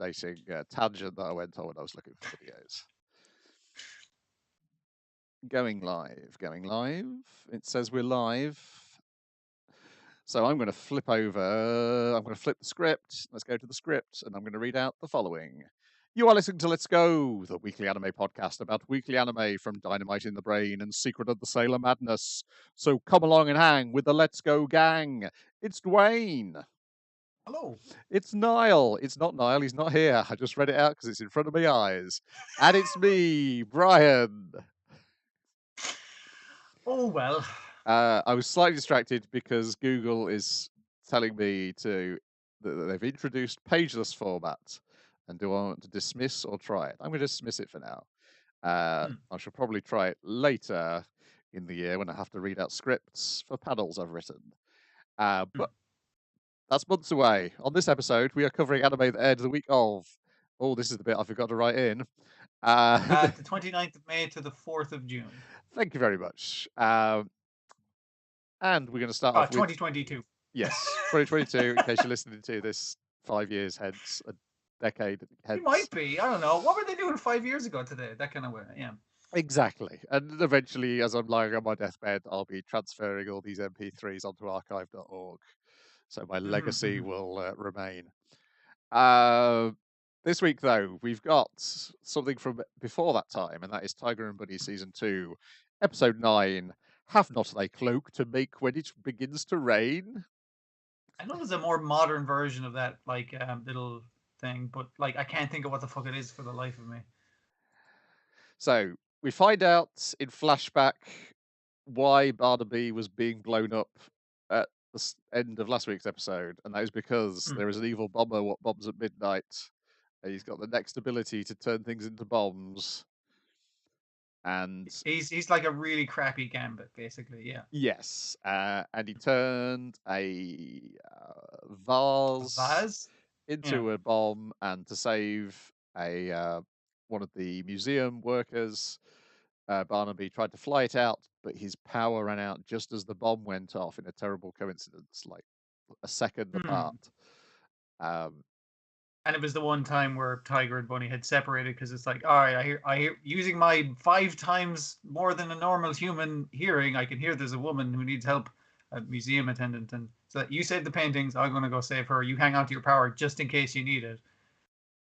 fascinating tangent that I went on when I was looking for videos. Going live. It says we're live. So I'm going to flip over. I'm going to flip the script. Let's go to the script, and I'm going to read out the following. You are listening to Let's Go, the weekly anime podcast about weekly anime from Dynamite in the Brain and Secret of the Sailor Madness. So come along and hang with the Let's Go gang. It's Dwayne. Hello. It's Niall. It's not Niall. He's not here. I just read it out because it's in front of my eyes. And it's me, Brian. Oh, well. I was slightly distracted because Google is telling me that they've introduced pageless format. And do I want to dismiss or try it? I'm going to dismiss it for now. I shall probably try it later in the year when I have to read out scripts for panels I've written. But that's months away. On this episode, we are covering anime that aired the week of... Oh, this is the bit I forgot to write in. The 29th of May to the 4th of June. Thank you very much. And we're going to start off with... 2022. Yes, 2022, in case you're listening to this 5 years hence, a decade hence. It might be. I don't know. What were they doing 5 years ago today? That kind of way, yeah. Exactly. And eventually, as I'm lying on my deathbed, I'll be transferring all these MP3s onto archive.org. So my legacy will remain. This week, though, we've got something from before that time, and that is Tiger and Bunny Season 2, Episode 9, Have Not Thy Cloak to Make When It Begins to Rain. I know there's a more modern version of that, like, little thing, but, like, I can't think of what the fuck it is for the life of me. So, we find out in flashback why Barnaby was being blown up at the end of last week's episode, and that is because there is an evil bomber what bombs at midnight, and he's got the next ability to turn things into bombs. And he's like a really crappy Gambit, basically, yeah. Yes, and he turned a vase into a bomb, and to save one of the museum workers, Barnaby tried to fly it out, but his power ran out just as the bomb went off in a terrible coincidence, like a second apart. And it was the one time where Tiger and Bunny had separated because it's like, all right, I hear using my 5 times more than a normal human hearing, I can hear there's a woman who needs help, a museum attendant, and so you save the paintings, I'm going to go save her. You hang on to your power just in case you need it,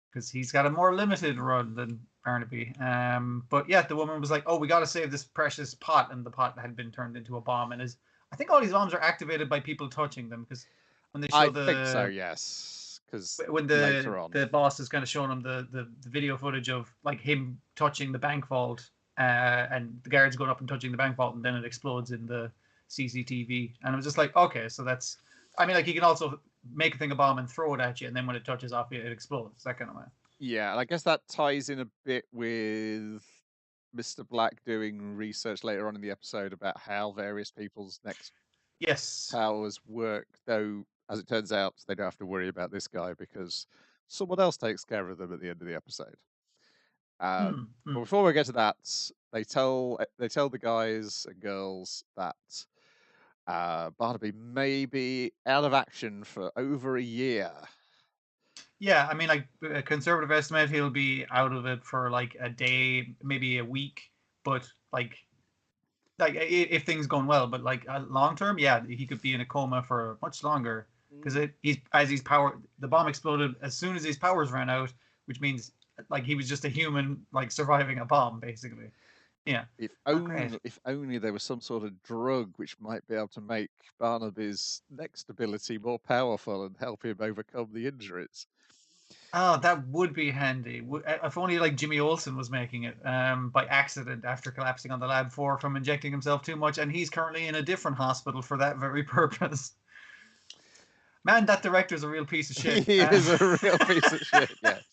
because he's got a more limited run than Barnaby. But yeah, the woman was like, oh, we got to save this precious pot, and the pot had been turned into a bomb, and I think all these bombs are activated by people touching them, because when they show I think so, yes. Because when the boss is kind of showing him the video footage of like him touching the bank vault, and the guards going up and touching the bank vault, and then it explodes in the CCTV, and it was just like, okay, so that's, I mean, like, he can also make a thing a bomb and throw it at you, and then when it touches off you, it explodes, that kind of way. Yeah, and I guess that ties in a bit with Mr. Black doing research later on in the episode about how various people's next powers work, though as it turns out, they don't have to worry about this guy because someone else takes care of them at the end of the episode. But before we get to that, they tell the guys and girls that Barnaby may be out of action for over a year. Yeah, I mean, like, a conservative estimate, he'll be out of it for like a day, maybe a week, but like if things going well, but like long term, yeah, he could be in a coma for much longer, because the bomb exploded as soon as his powers ran out, which means like he was just a human, like, surviving a bomb, basically. Yeah. If only there was some sort of drug which might be able to make Barnaby's next ability more powerful and help him overcome the injuries. Oh, that would be handy. If only like Jimmy Olsen was making it by accident after collapsing on the lab floor from injecting himself too much, and he's currently in a different hospital for that very purpose. Man, that director's a real piece of shit. He is a real piece of shit, yes.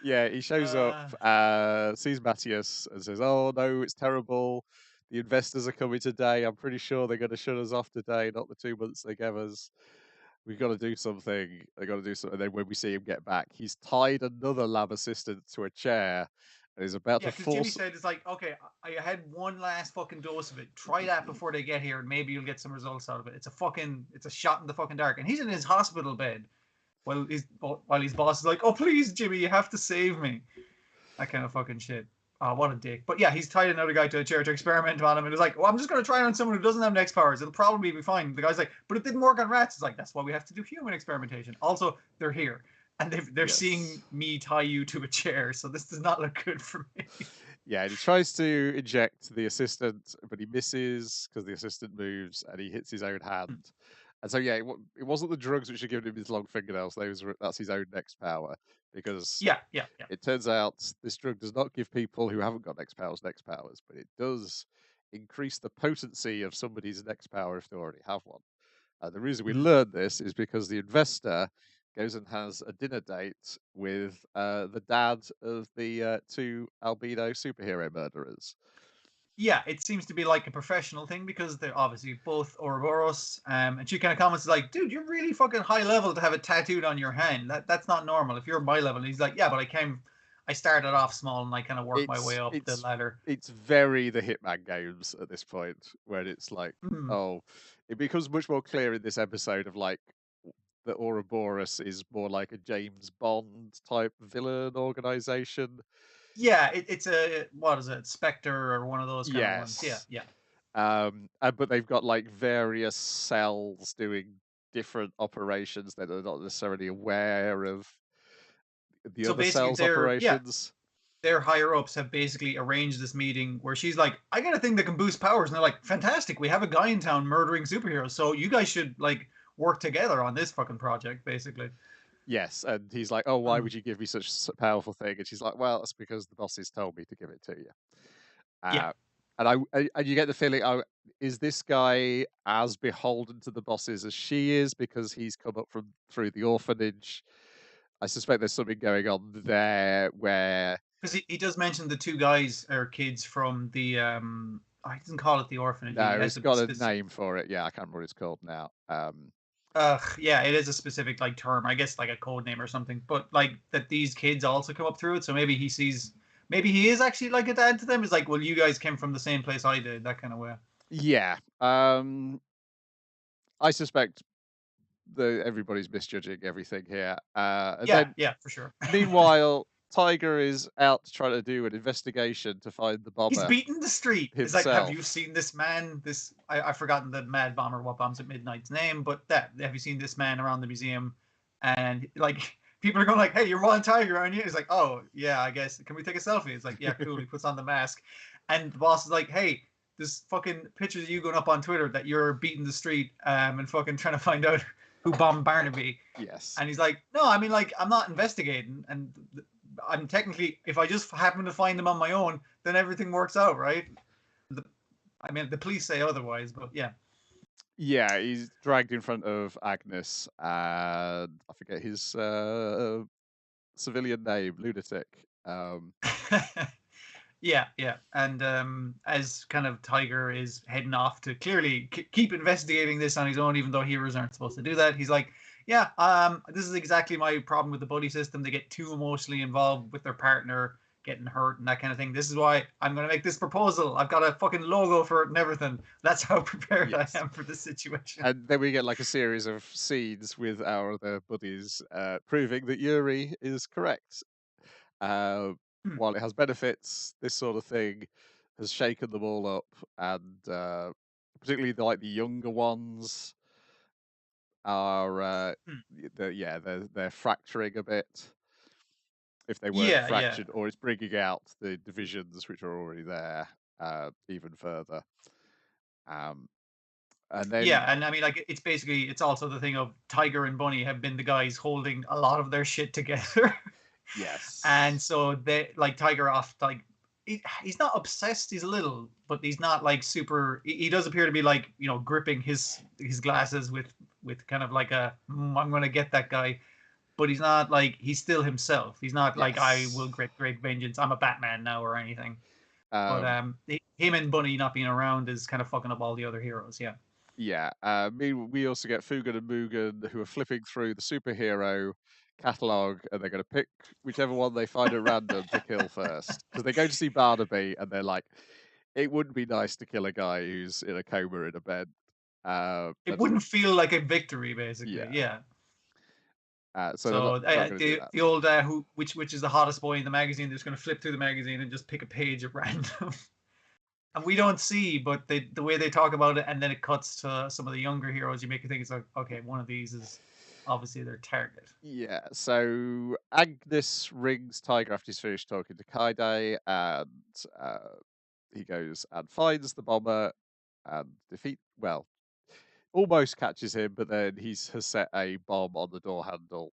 Yeah, he shows up, sees Matthias, and says, oh no, it's terrible. The investors are coming today. I'm pretty sure they're going to shut us off today, not the 2 months they gave us. We've got to do something. They got to do something. And then when we see him get back, he's tied another lab assistant to a chair and is about to force... Jimmy said, it's like, okay, I had one last fucking dose of it. Try that before they get here, and maybe you'll get some results out of it. It's a shot in the fucking dark. And he's in his hospital bed. while his boss is like, "Oh please, Jimmy, you have to save me." That kind of fucking shit. Oh, what a dick. But yeah, he's tied another guy to a chair to experiment on him, and he's like, "Well, I'm just going to try it on someone who doesn't have next powers. It'll probably be fine." The guy's like, "But it didn't work on rats." It's like, that's why we have to do human experimentation. Also, they're here, and they're seeing me tie you to a chair, so this does not look good for me. Yeah, and he tries to inject the assistant, but he misses because the assistant moves, and he hits his own hand. And so, yeah, it wasn't the drugs which had given him his long fingernails. That's his own next power, because Yeah. it turns out this drug does not give people who haven't got next powers, but it does increase the potency of somebody's next power if they already have one. The reason we learn this is because the investor goes and has a dinner date with the dad of the two albino superhero murderers. Yeah, it seems to be like a professional thing because they're obviously both Ouroboros. And she kind of comments like, "Dude, you're really fucking high level to have it tattooed on your hand. That's not normal. If you're my level," and he's like, "Yeah, but I started off small and I kind of worked my way up the ladder." It's very the Hitman games at this point, where it's like, oh, it becomes much more clear in this episode of like that Ouroboros is more like a James Bond type villain organization. Yeah, it's a, what is it, Spectre or one of those kind of ones. Yeah. But they've got like various cells doing different operations that are not necessarily aware of the other cells' operations. Their higher ups have basically arranged this meeting where she's like, "I got a thing that can boost powers," and they're like, "Fantastic! We have a guy in town murdering superheroes, so you guys should like work together on this fucking project," basically. Yes, and he's like, "Oh, why would you give me such a powerful thing?" And she's like, "Well, that's because the bosses told me to give it to you." Yeah. And you get the feeling, oh, is this guy as beholden to the bosses as she is because he's come up through the orphanage? I suspect there's something going on there where, because he does mention the two guys or kids from the he doesn't call it the orphanage. no, it's got a name for it. Yeah, I can't remember what it's called now. Yeah, it is a specific like term, I guess, like a code name or something. But like that, these kids also come up through it, so maybe maybe he is actually like a dad to them. It's like, well, you guys came from the same place I did, that kind of way. Yeah, I suspect that everybody's misjudging everything here. Yeah, for sure. Meanwhile, Tiger is out trying to do an investigation to find the bomber. He's beating the street. Himself. It's like, have you seen this man? I've forgotten the Mad Bomber What Bombs at Midnight's name, but have you seen this man around the museum? And like people are going like, "Hey, you're Ron Tiger, aren't you?" He's like, "Oh yeah, I guess. Can we take a selfie?" It's like, "Yeah, cool." He puts on the mask, and the boss is like, "Hey, there's fucking pictures of you going up on Twitter that you're beating the street and fucking trying to find out who bombed Barnaby." Yes. And he's like, "No, I mean, like, I'm not investigating, and I'm technically, if I just happen to find them on my own, then everything works out, right?" I mean, the police say otherwise, but yeah. Yeah, he's dragged in front of Agnes, and I forget his civilian name, Lunatic. Yeah. And as kind of Tiger is heading off to clearly keep investigating this on his own, even though heroes aren't supposed to do that, he's like, "Yeah, this is exactly my problem with the buddy system. They get too emotionally involved with their partner getting hurt and that kind of thing. This is why I'm going to make this proposal. I've got a fucking logo for it and everything." That's how prepared I am for this situation. And then we get like a series of scenes with our other buddies proving that Yuri is correct. While it has benefits, this sort of thing has shaken them all up, and particularly like the younger ones are they're fracturing a bit, if they weren't fractured, or it's bringing out the divisions which are already there even further. And then and I mean, like, it's also the thing of Tiger and Bunny have been the guys holding a lot of their shit together. Yes. And so they like Tiger off like he's not obsessed, he's a little, but he's not like super. He does appear to be like, gripping his glasses with kind of like I'm gonna get that guy, but he's not like, he's still himself. He's not like, "I will great vengeance. I'm a Batman now," or anything. But him and Bunny not being around is kind of fucking up all the other heroes. Yeah. Yeah. We also get Fugan and Mugen, who are flipping through the superhero catalog, and they're going to pick whichever one they find at random to kill first, because they go to see Barnaby, and they're like, it wouldn't be nice to kill a guy who's in a coma in a bed. It wouldn't feel like a victory, basically. Yeah. So the old which is the hottest boy in the magazine, they're just going to flip through the magazine and just pick a page at random. And we don't see, but the way they talk about it, and then it cuts to some of the younger heroes, you make you think it's like, okay, one of these is obviously their target. Yeah, so Agnes rings Tiger after he's finished talking to Caddy, and he goes and finds the bomber and almost catches him, but then he has set a bomb on the door handle,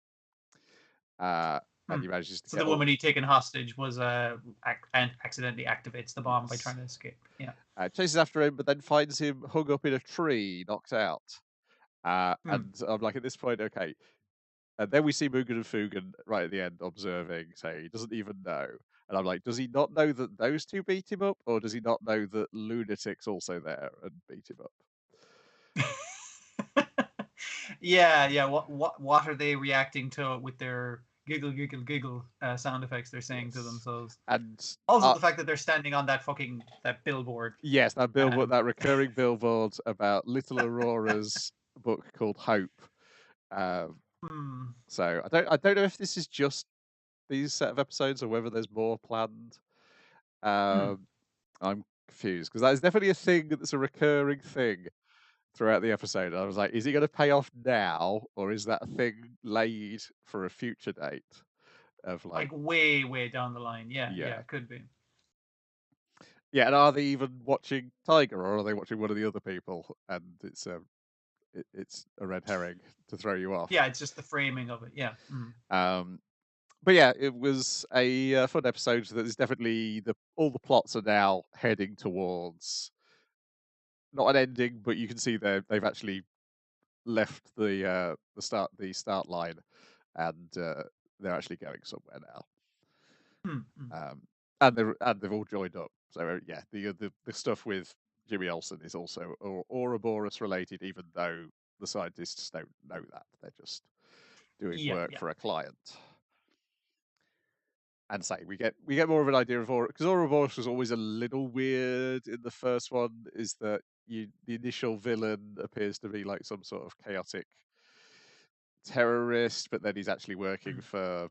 and he manages to So the woman he'd taken hostage was accidentally activates the bomb by trying to escape. Yeah. Chases after him, but then finds him hung up in a tree, knocked out. And I'm like, at this point, okay. And then we see Mugen and Fugen right at the end observing, saying he doesn't even know. And I'm like, does he not know that those two beat him up? Or does he not know that Lunatic's also there and beat him up? Yeah. What are they reacting to with their giggle, giggle, giggle sound effects they're saying to themselves? And also the fact that they're standing on that billboard. Yes, that billboard, that recurring billboard about Little Aurora's book called Hope. So I don't know if this is just these set of episodes or whether there's more planned. I'm confused because that is definitely a thing that's a recurring thing throughout the episode. I was like, is he going to pay off now, or is that a thing laid for a future date? Of like way, way down the line. Yeah, it could be. Yeah, and are they even watching Tiger, or are they watching one of the other people? And it's a red herring to throw you off. Yeah, it's just the framing of it. Yeah. But yeah, it was a fun episode. That is definitely all the plots are now heading towards not an ending, but you can see they've actually left the start line, and they're actually going somewhere now. And they've all joined up. So yeah, the stuff with Jimmy Olsen is also Ouroboros related, even though the scientists don't know that. They're just doing work for a client. And say we get more of an idea of because Ouroboros was always a little weird in the first one. Is that the initial villain appears to be like some sort of chaotic terrorist, but then he's actually working for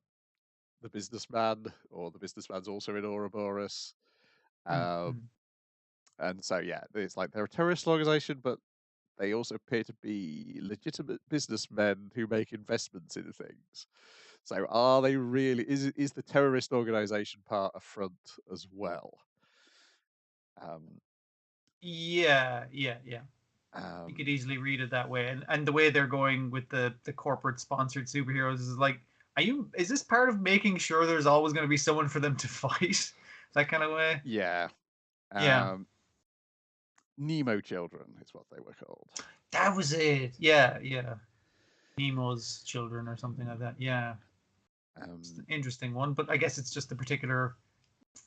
the businessman, or the businessman's also in Ouroboros. And so yeah, it's like they're a terrorist organization, but they also appear to be legitimate businessmen who make investments in things. So are they really, is the terrorist organization part a front as well? Yeah. You could easily read it that way. And the way they're going with the corporate sponsored superheroes is like, is this part of making sure there's always going to be someone for them to fight? That kind of way? Yeah. Nemo children is what they were called. That was it. Yeah. Nemo's children or something like that. Yeah. It's an interesting one, but I guess it's just a particular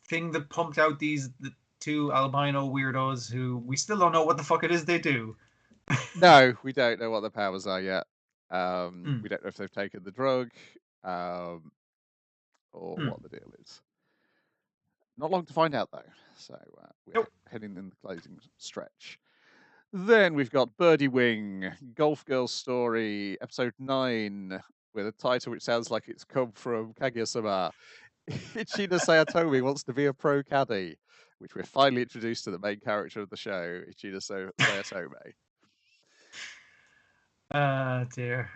thing that pumped out the two albino weirdos who we still don't know what the fuck it is they do. No, we don't know what their powers are yet. We don't know if they've taken the drug, or what the deal is. Not long to find out though. So we're heading in the closing stretch. Then we've got Birdie Wing, Golf Girl Story, episode 9, with a title which sounds like it's come from Kaguya-sama. Ichina Saotome wants to be a pro caddy, which we're finally introduced to the main character of the show, Ichina Saotome. Dear.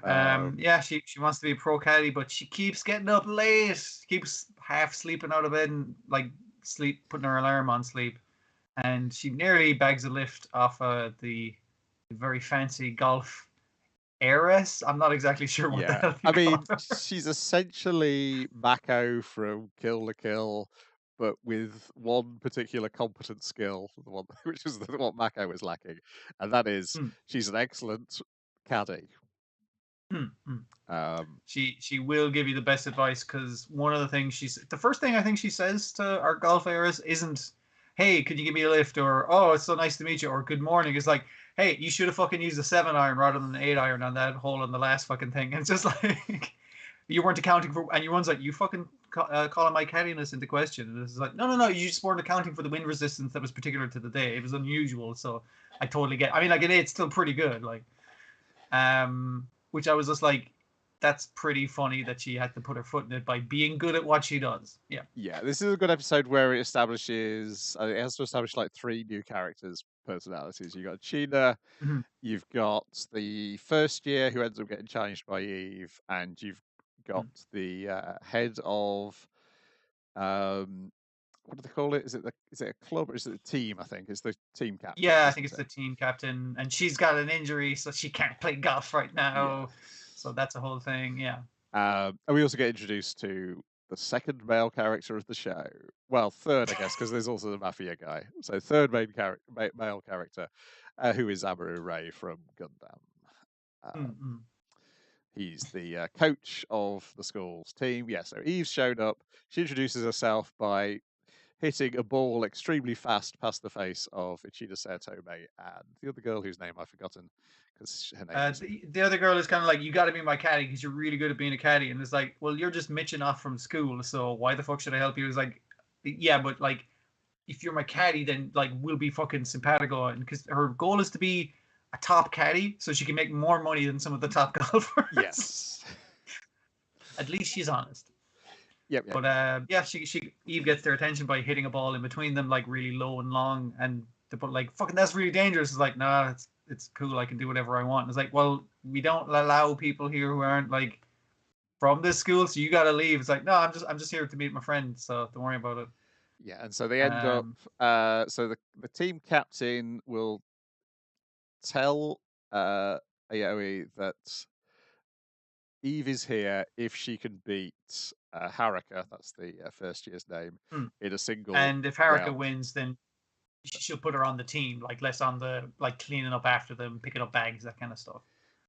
Yeah, she wants to be a pro caddy, but she keeps getting up late. She keeps half sleeping out of bed and like putting her alarm on sleep. And she nearly bags a lift off the very fancy golf heiress. I'm not exactly sure what the hell you call her. She's essentially Mako from Kill la Kill, but with one particular competent skill, which is what Mako is lacking, and that is she's an excellent caddy. She will give you the best advice, because one of the things the first thing I think she says to our golf heiress isn't, hey, could you give me a lift, or oh, it's so nice to meet you, or good morning. It's like, hey, you should have fucking used a 7-iron rather than an 8-iron on that hole in the last fucking thing. And it's just like, you weren't accounting for, and your one's like, you fucking calling my cadiness into question. And it's like, no, you just weren't accounting for the wind resistance that was particular to the day. It was unusual, so I totally get. I mean, like, it's still pretty good, like, which I was just like, that's pretty funny that she had to put her foot in it by being good at what she does. Yeah. Yeah, this is a good episode where it establishes. It has to establish like 3 new characters' personalities. You got Ichina, Mhm. you've got the first year who ends up getting challenged by Eve, and you've got the head of what do they call it? Is it a club or is it a team? I think it's the team captain. Yeah, I think it's the team captain, and she's got an injury, so she can't play golf right now. Yeah. So that's a whole thing. Yeah. And we also get introduced to the second male character of the show. Well, third, I guess, because there's also the mafia guy. So third male character, who is Amaru Ray from Gundam. He's the coach of the school's team. Yeah, so Eve's shown up. She introduces herself by hitting a ball extremely fast past the face of Ichina Saotome and the other girl whose name I've forgotten because her name is... The other girl is kind of like, you got to be my caddy because you're really good at being a caddy. And it's like, well, you're just mitching off from school, so why the fuck should I help you? It's like, yeah, but like, if you're my caddy, then like we'll be fucking simpatico. And because her goal is to be a top caddy, so she can make more money than some of the top golfers. Yes. At least she's honest. Yep. But yeah, she Eve gets their attention by hitting a ball in between them, like really low and long, and they put like, fucking, that's really dangerous. It's like, nah, it's cool. I can do whatever I want. And it's like, well, we don't allow people here who aren't like from this school, so you got to leave. It's like, no, I'm just here to meet my friend, so don't worry about it. Yeah, and so they end up. So the team captain will tell Aoi that Eve is here if she can beat Haruka. That's the first year's name in a single. And if Haruka round. wins, then she'll put her on the team, like less on the like cleaning up after them, picking up bags, that kind of stuff.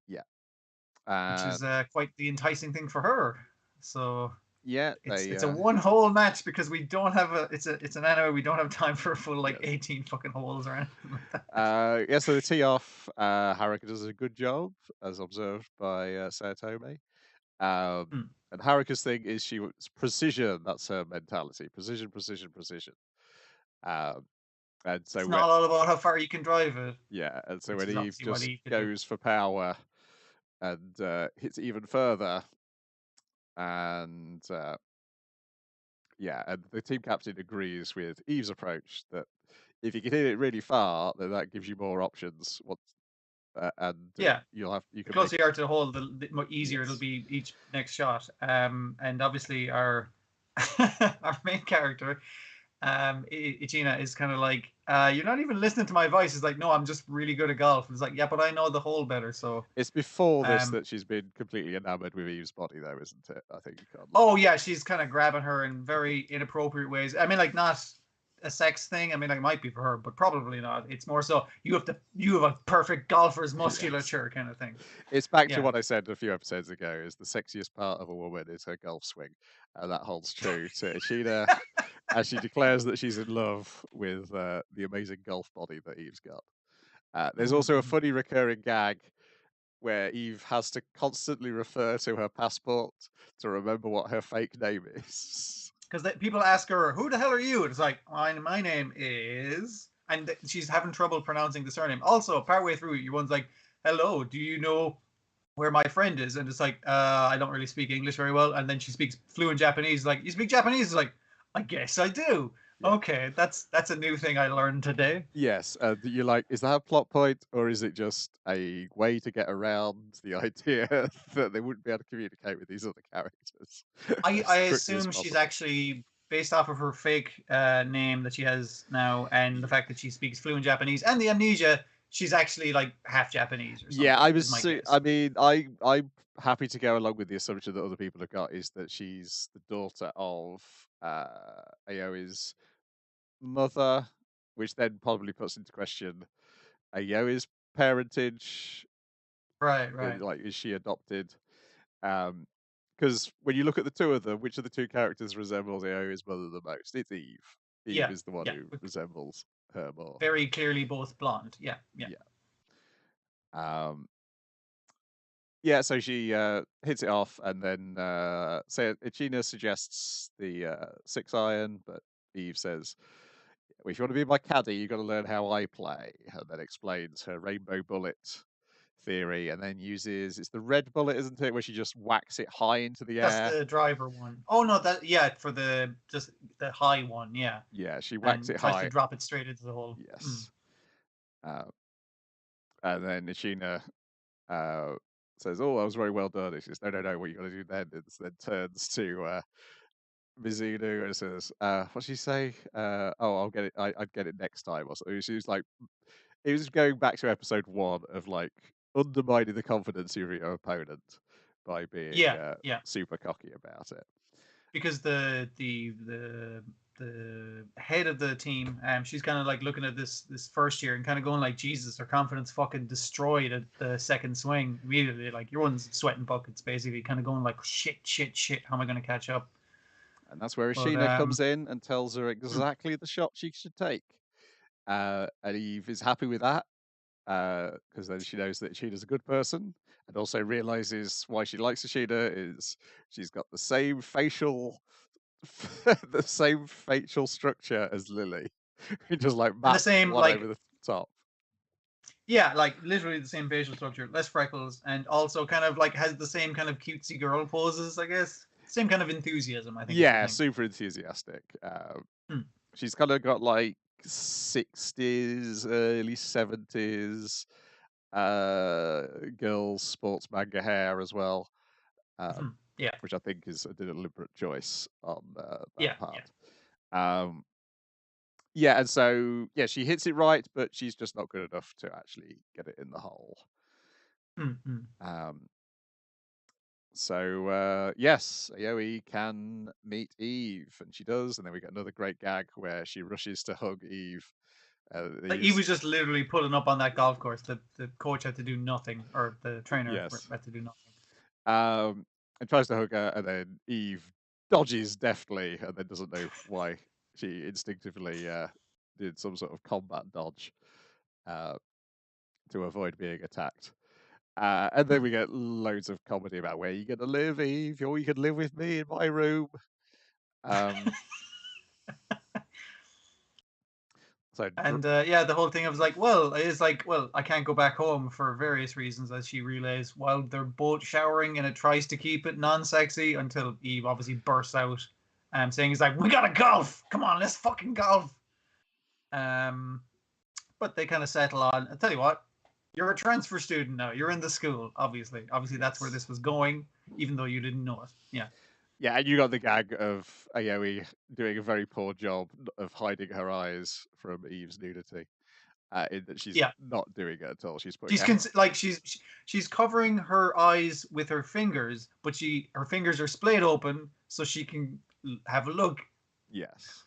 Yeah, which is quite the enticing thing for her. So yeah, it's a one hole match because we don't have it's an anime, we don't have time for a full like 18 fucking holes or anything like that. Yeah, so the tee off, Haruka does a good job as observed by Saotome. And Haruka's thing is she was precision. That's her mentality. Precision. And so it's not all about how far you can drive it. Yeah, and so when Eve just goes for power and hits even further, and yeah, and the team captain agrees with Eve's approach that if you can hit it really far, then that gives you more options. Yeah, you can. The closer you are to the hole, the more easier it'll be each next shot. And obviously our our main character, Ichina, is kind of like, you're not even listening to my advice. It's like, no, I'm just really good at golf. It's like, yeah, but I know the hole better. So it's before this that she's been completely enamored with Eve's body, though, isn't it? I think. Oh yeah, she's kind of grabbing her in very inappropriate ways. I mean, like, not a sex thing. I mean, like, it might be for her, but probably not. It's more so you have a perfect golfer's musculature kind of thing. It's back to what I said a few episodes ago: is the sexiest part of a woman is her golf swing, and that holds true to Ichina as she declares that she's in love with the amazing golf body that Eve's got. There's also a funny recurring gag where Eve has to constantly refer to her passport to remember what her fake name is. Because people ask her, "Who the hell are you?" And it's like, my name is, and she's having trouble pronouncing the surname. Also, partway through, your one's like, "Hello, do you know where my friend is?" And it's like, I don't really speak English very well. And then she speaks fluent Japanese. Like, you speak Japanese? It's like, I guess I do. Yeah. Okay, that's a new thing I learned today. Yes, you're like, is that a plot point, or is it just a way to get around the idea that they wouldn't be able to communicate with these other characters? I assume she's actually, based off of her fake name that she has now, and the fact that she speaks fluent Japanese and the amnesia, she's actually like half Japanese or something. Yeah, I'm happy to go along with the assumption that other people have got, is that she's the daughter of Aoi's mother, which then probably puts into question Aoi's parentage. Right. Like, is she adopted? Because when you look at the two of them, which of the two characters resembles Aoi's mother the most? It's Eve. Eve is the one who resembles her more. Very clearly both blonde. Yeah. Yeah, so she hits it off, and then Ichina suggests the 6-iron, but Eve says, well, if you want to be my caddy, you've got to learn how I play, and then explains her rainbow bullet theory, and then uses, it's the red bullet, isn't it, where she just whacks it high into the That's air. the driver one. Oh no, for the just the high one, yeah. Yeah, she whacks And it tries to high. drop it straight into the hole. Yes. And then Ichina says, "Oh, that was very well done." And she says, "No, no, no. What you got to do then?" And then turns to Mizuno and says, "What'd she say? Oh, I'll get it. I'd get it next time." Or something. She was like, it was going back to episode 1 of like undermining the confidence of your opponent by being Yeah. super cocky about it. Because the head of the team, she's kind of like looking at this first year and kind of going like, Jesus, her confidence fucking destroyed at the second swing immediately. Like, your one's sweating buckets, basically, kind of going like, shit, how am I going to catch up? And that's where Ishina comes in and tells her exactly the shot she should take. And Eve is happy with that, because then she knows that Ishina's a good person, and also realizes why she likes Ishina is she's got the same facial the same facial structure as Lily. Just like And the mapped same, one like, over the top. yeah, like literally the same facial structure, less freckles, and also kind of like has the same kind of cutesy girl poses, I guess. Same kind of enthusiasm, I think, is the Yeah, thing. super enthusiastic. She's kind of got like 60s, early 70s girls sports manga hair as well. Yeah. Which I think is a deliberate choice on that part. Yeah, and so yeah, she hits it right, but she's just not good enough to actually get it in the hole. So yes, Aoi can meet Eve, and she does, and then we get another great gag where she rushes to hug Eve. Like, he was just literally pulling up on that golf course. The coach had to do nothing, or the trainer had to do nothing. And tries to hug her, and then Eve dodges deftly, and then doesn't know why. She instinctively did some sort of combat dodge to avoid being attacked. And then we get loads of comedy about where you're going to live, Eve, or you can live with me in my room. And the whole thing of like, well, I can't go back home for various reasons, as she relays while they're both showering, and it tries to keep it non-sexy until Eve obviously bursts out, saying, "He's like, we gotta golf. Come on, let's fucking golf." But they kind of settle on, I tell you what, you're a transfer student now. You're in the school, obviously. Obviously, that's where this was going, even though you didn't know it. Yeah. Yeah, and you got the gag of Aoi doing a very poor job of hiding her eyes from Eve's nudity. In that she's not doing it at all. She's putting she's covering her eyes with her fingers, but her fingers are splayed open so she can have a look. Yes.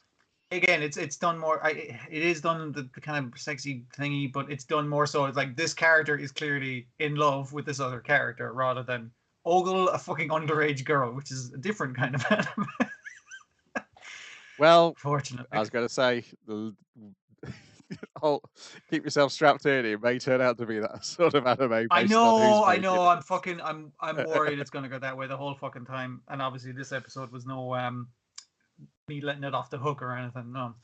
Again, it's done more. It is done the kind of sexy thingy, but it's done more so. It's like this character is clearly in love with this other character rather than ogle a fucking underage girl, which is a different kind of anime. Well, fortunately, I was going to say, keep yourself strapped in. It may turn out to be that sort of anime. I know. I'm worried it's going to go that way the whole fucking time. And obviously, this episode was no me letting it off the hook or anything. No.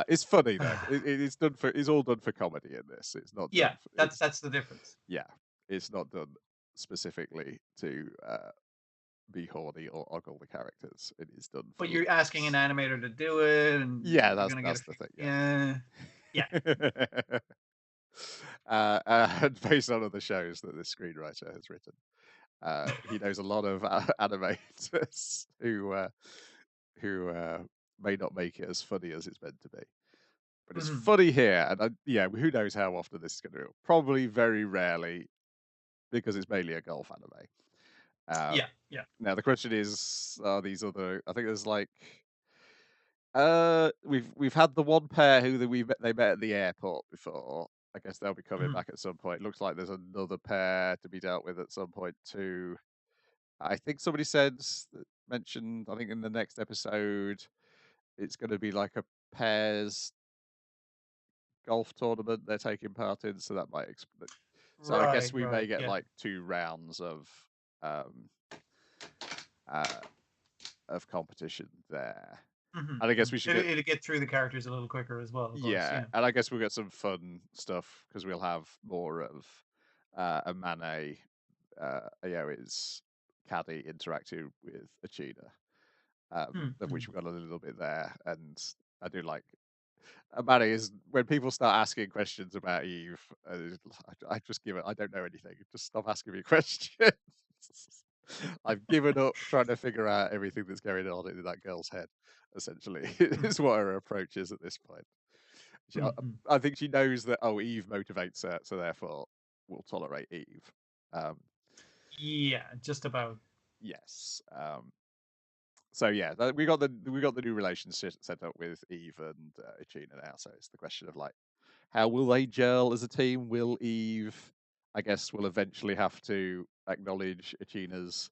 It's funny though. It's all done for comedy in this. It's not. Yeah, that's the difference. Yeah, it's not done specifically to be horny or ogle the characters. It is done. But you're asking an animator to do it, and yeah, that's the thing. Yeah. And based on other shows that this screenwriter has written, he knows a lot of animators who may not make it as funny as it's meant to be. But it's funny here, and who knows how often this is going to do. Probably very rarely, because it's mainly a golf anime. Yeah. Now the question is, are these other? I think there's like, we've had the one pair who they met at the airport before. I guess they'll be coming back at some point. Looks like there's another pair to be dealt with at some point too. I think somebody mentioned. I think in the next episode, it's going to be like a pairs golf tournament they're taking part in, so that might explain. So I guess we may get like 2 rounds of competition there. And I guess we should it'll get through the characters a little quicker as well. Of course, and I guess we'll get some fun stuff because we'll have more of and Mane, is Caddy interacting with Ichina, of which we've got a little bit there, and I do like. Mane is when people start asking questions about Eve, I just give it. I don't know anything. Just stop asking me questions. I've given up trying to figure out everything that's going on in that girl's head. Essentially, is what her approach is at this point. I think she knows that Eve motivates her, so therefore we'll tolerate Eve. Yeah, just about. Yes. So yeah, we got the new relationship set up with Eve and Ichina now. So it's the question of like, how will they gel as a team? Will Eve, I guess, will eventually have to acknowledge Ichina's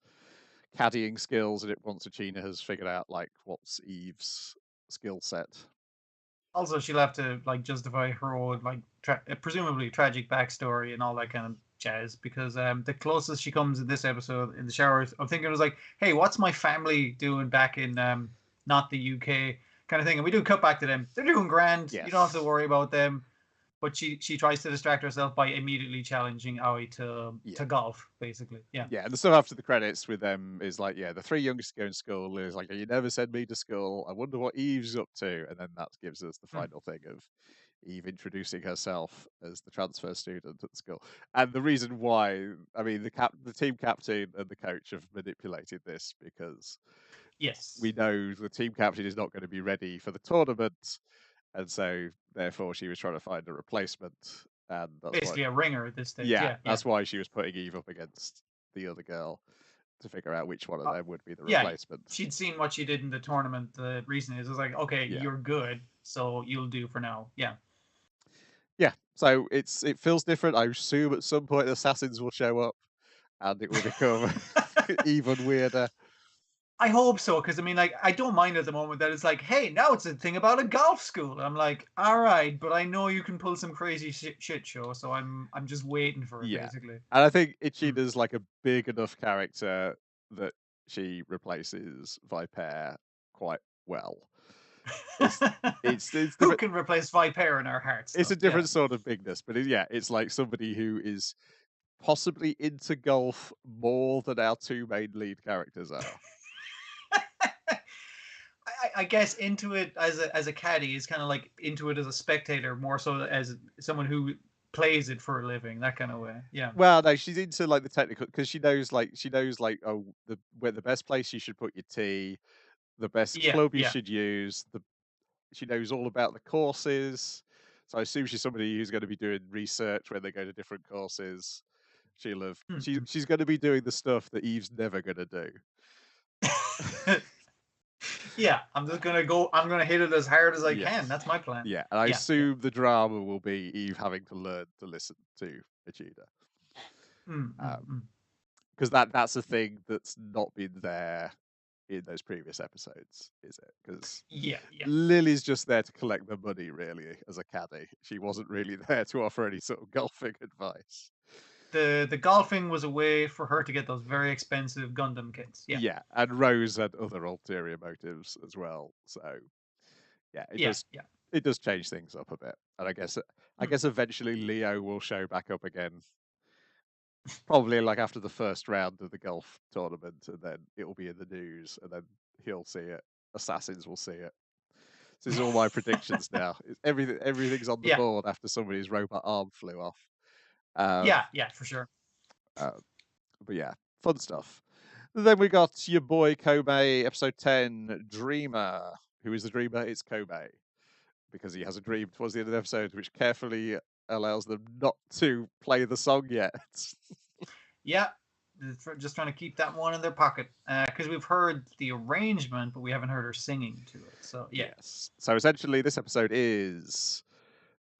caddying skills, and once Ichina has figured out like what's Eve's skill set. Also, she'll have to like justify her own like presumably tragic backstory and all that kind of jazz, because the closest she comes in this episode in the shower, I'm thinking it was like, hey, what's my family doing back in not the UK kind of thing, and we do cut back to them. They're doing grand. Yes. You don't have to worry about them. But she tries to distract herself by immediately challenging Aoi to golf, basically. Yeah. Yeah, and the stuff after the credits with them is like, the three youngest go in school is like, you never send me to school. I wonder what Eve's up to, and then that gives us the final thing of Eve introducing herself as the transfer student at school. And the reason why, I mean, the team captain and the coach have manipulated this because we know the team captain is not going to be ready for the tournament, and so therefore she was trying to find a replacement. And that's basically a ringer at this stage. Yeah, that's why she was putting Eve up against the other girl to figure out which one of them would be the replacement. She'd seen what she did in the tournament. The reason is, it was like, okay, you're good, so you'll do for now. Yeah. Yeah, so it feels different. I assume at some point the assassins will show up, and it will become even weirder. I hope so, because I mean, like, I don't mind at the moment that it's like, hey, now it's a thing about a golf school. I'm like, all right, but I know you can pull some crazy shit show, so I'm just waiting for it, basically. And I think Ichina's like a big enough character that she replaces Viper quite well. It's who can replace Viper in our hearts? It's a different sort of bigness, but it's like somebody who is possibly into golf more than our two main lead characters are. I guess into it as a caddy is kind of like into it as a spectator, more so as someone who plays it for a living, that kind of way. Yeah. Well, no, she's into like the technical, because she knows like where the best place you should put your tee, the best club you should use. She knows all about the courses, so I assume she's somebody who's going to be doing research when they go to different courses. She'll have she's going to be doing the stuff that Eve's never going to do. Yeah, I'm just gonna go. I'm gonna hit it as hard as I can. That's my plan. Yeah, and I assume the drama will be Eve having to learn to listen to Ichina, because that's a thing that's not been there in those previous episodes, is it? Because Lily's just there to collect the money, really, as a caddy. She wasn't really there to offer any sort of golfing advice. The golfing was a way for her to get those very expensive Gundam kits. Yeah, and Rose had other ulterior motives as well. So it does change things up a bit. And I guess eventually Leo will show back up again, probably like after the first round of the golf tournament, and then it will be in the news, and then he'll see it. Assassins will see it. This is all my predictions now. Everything's on the board after somebody's robot arm flew off. Yeah, for sure. But yeah, fun stuff. Then we got your boy Kobe, episode 10, Dreamer. Who is the dreamer? It's Kobe, because he has a dream towards the end of the episode, which carefully allows them not to play the song yet. Yeah, just trying to keep that one in their pocket, because we've heard the arrangement, but we haven't heard her singing to it. So yes. So essentially, this episode is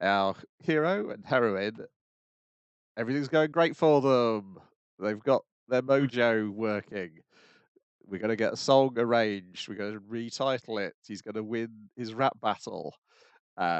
our hero and heroine. Everything's going great for them. They've got their mojo working. We're going to get a song arranged. We're going to retitle it. He's going to win his rap battle,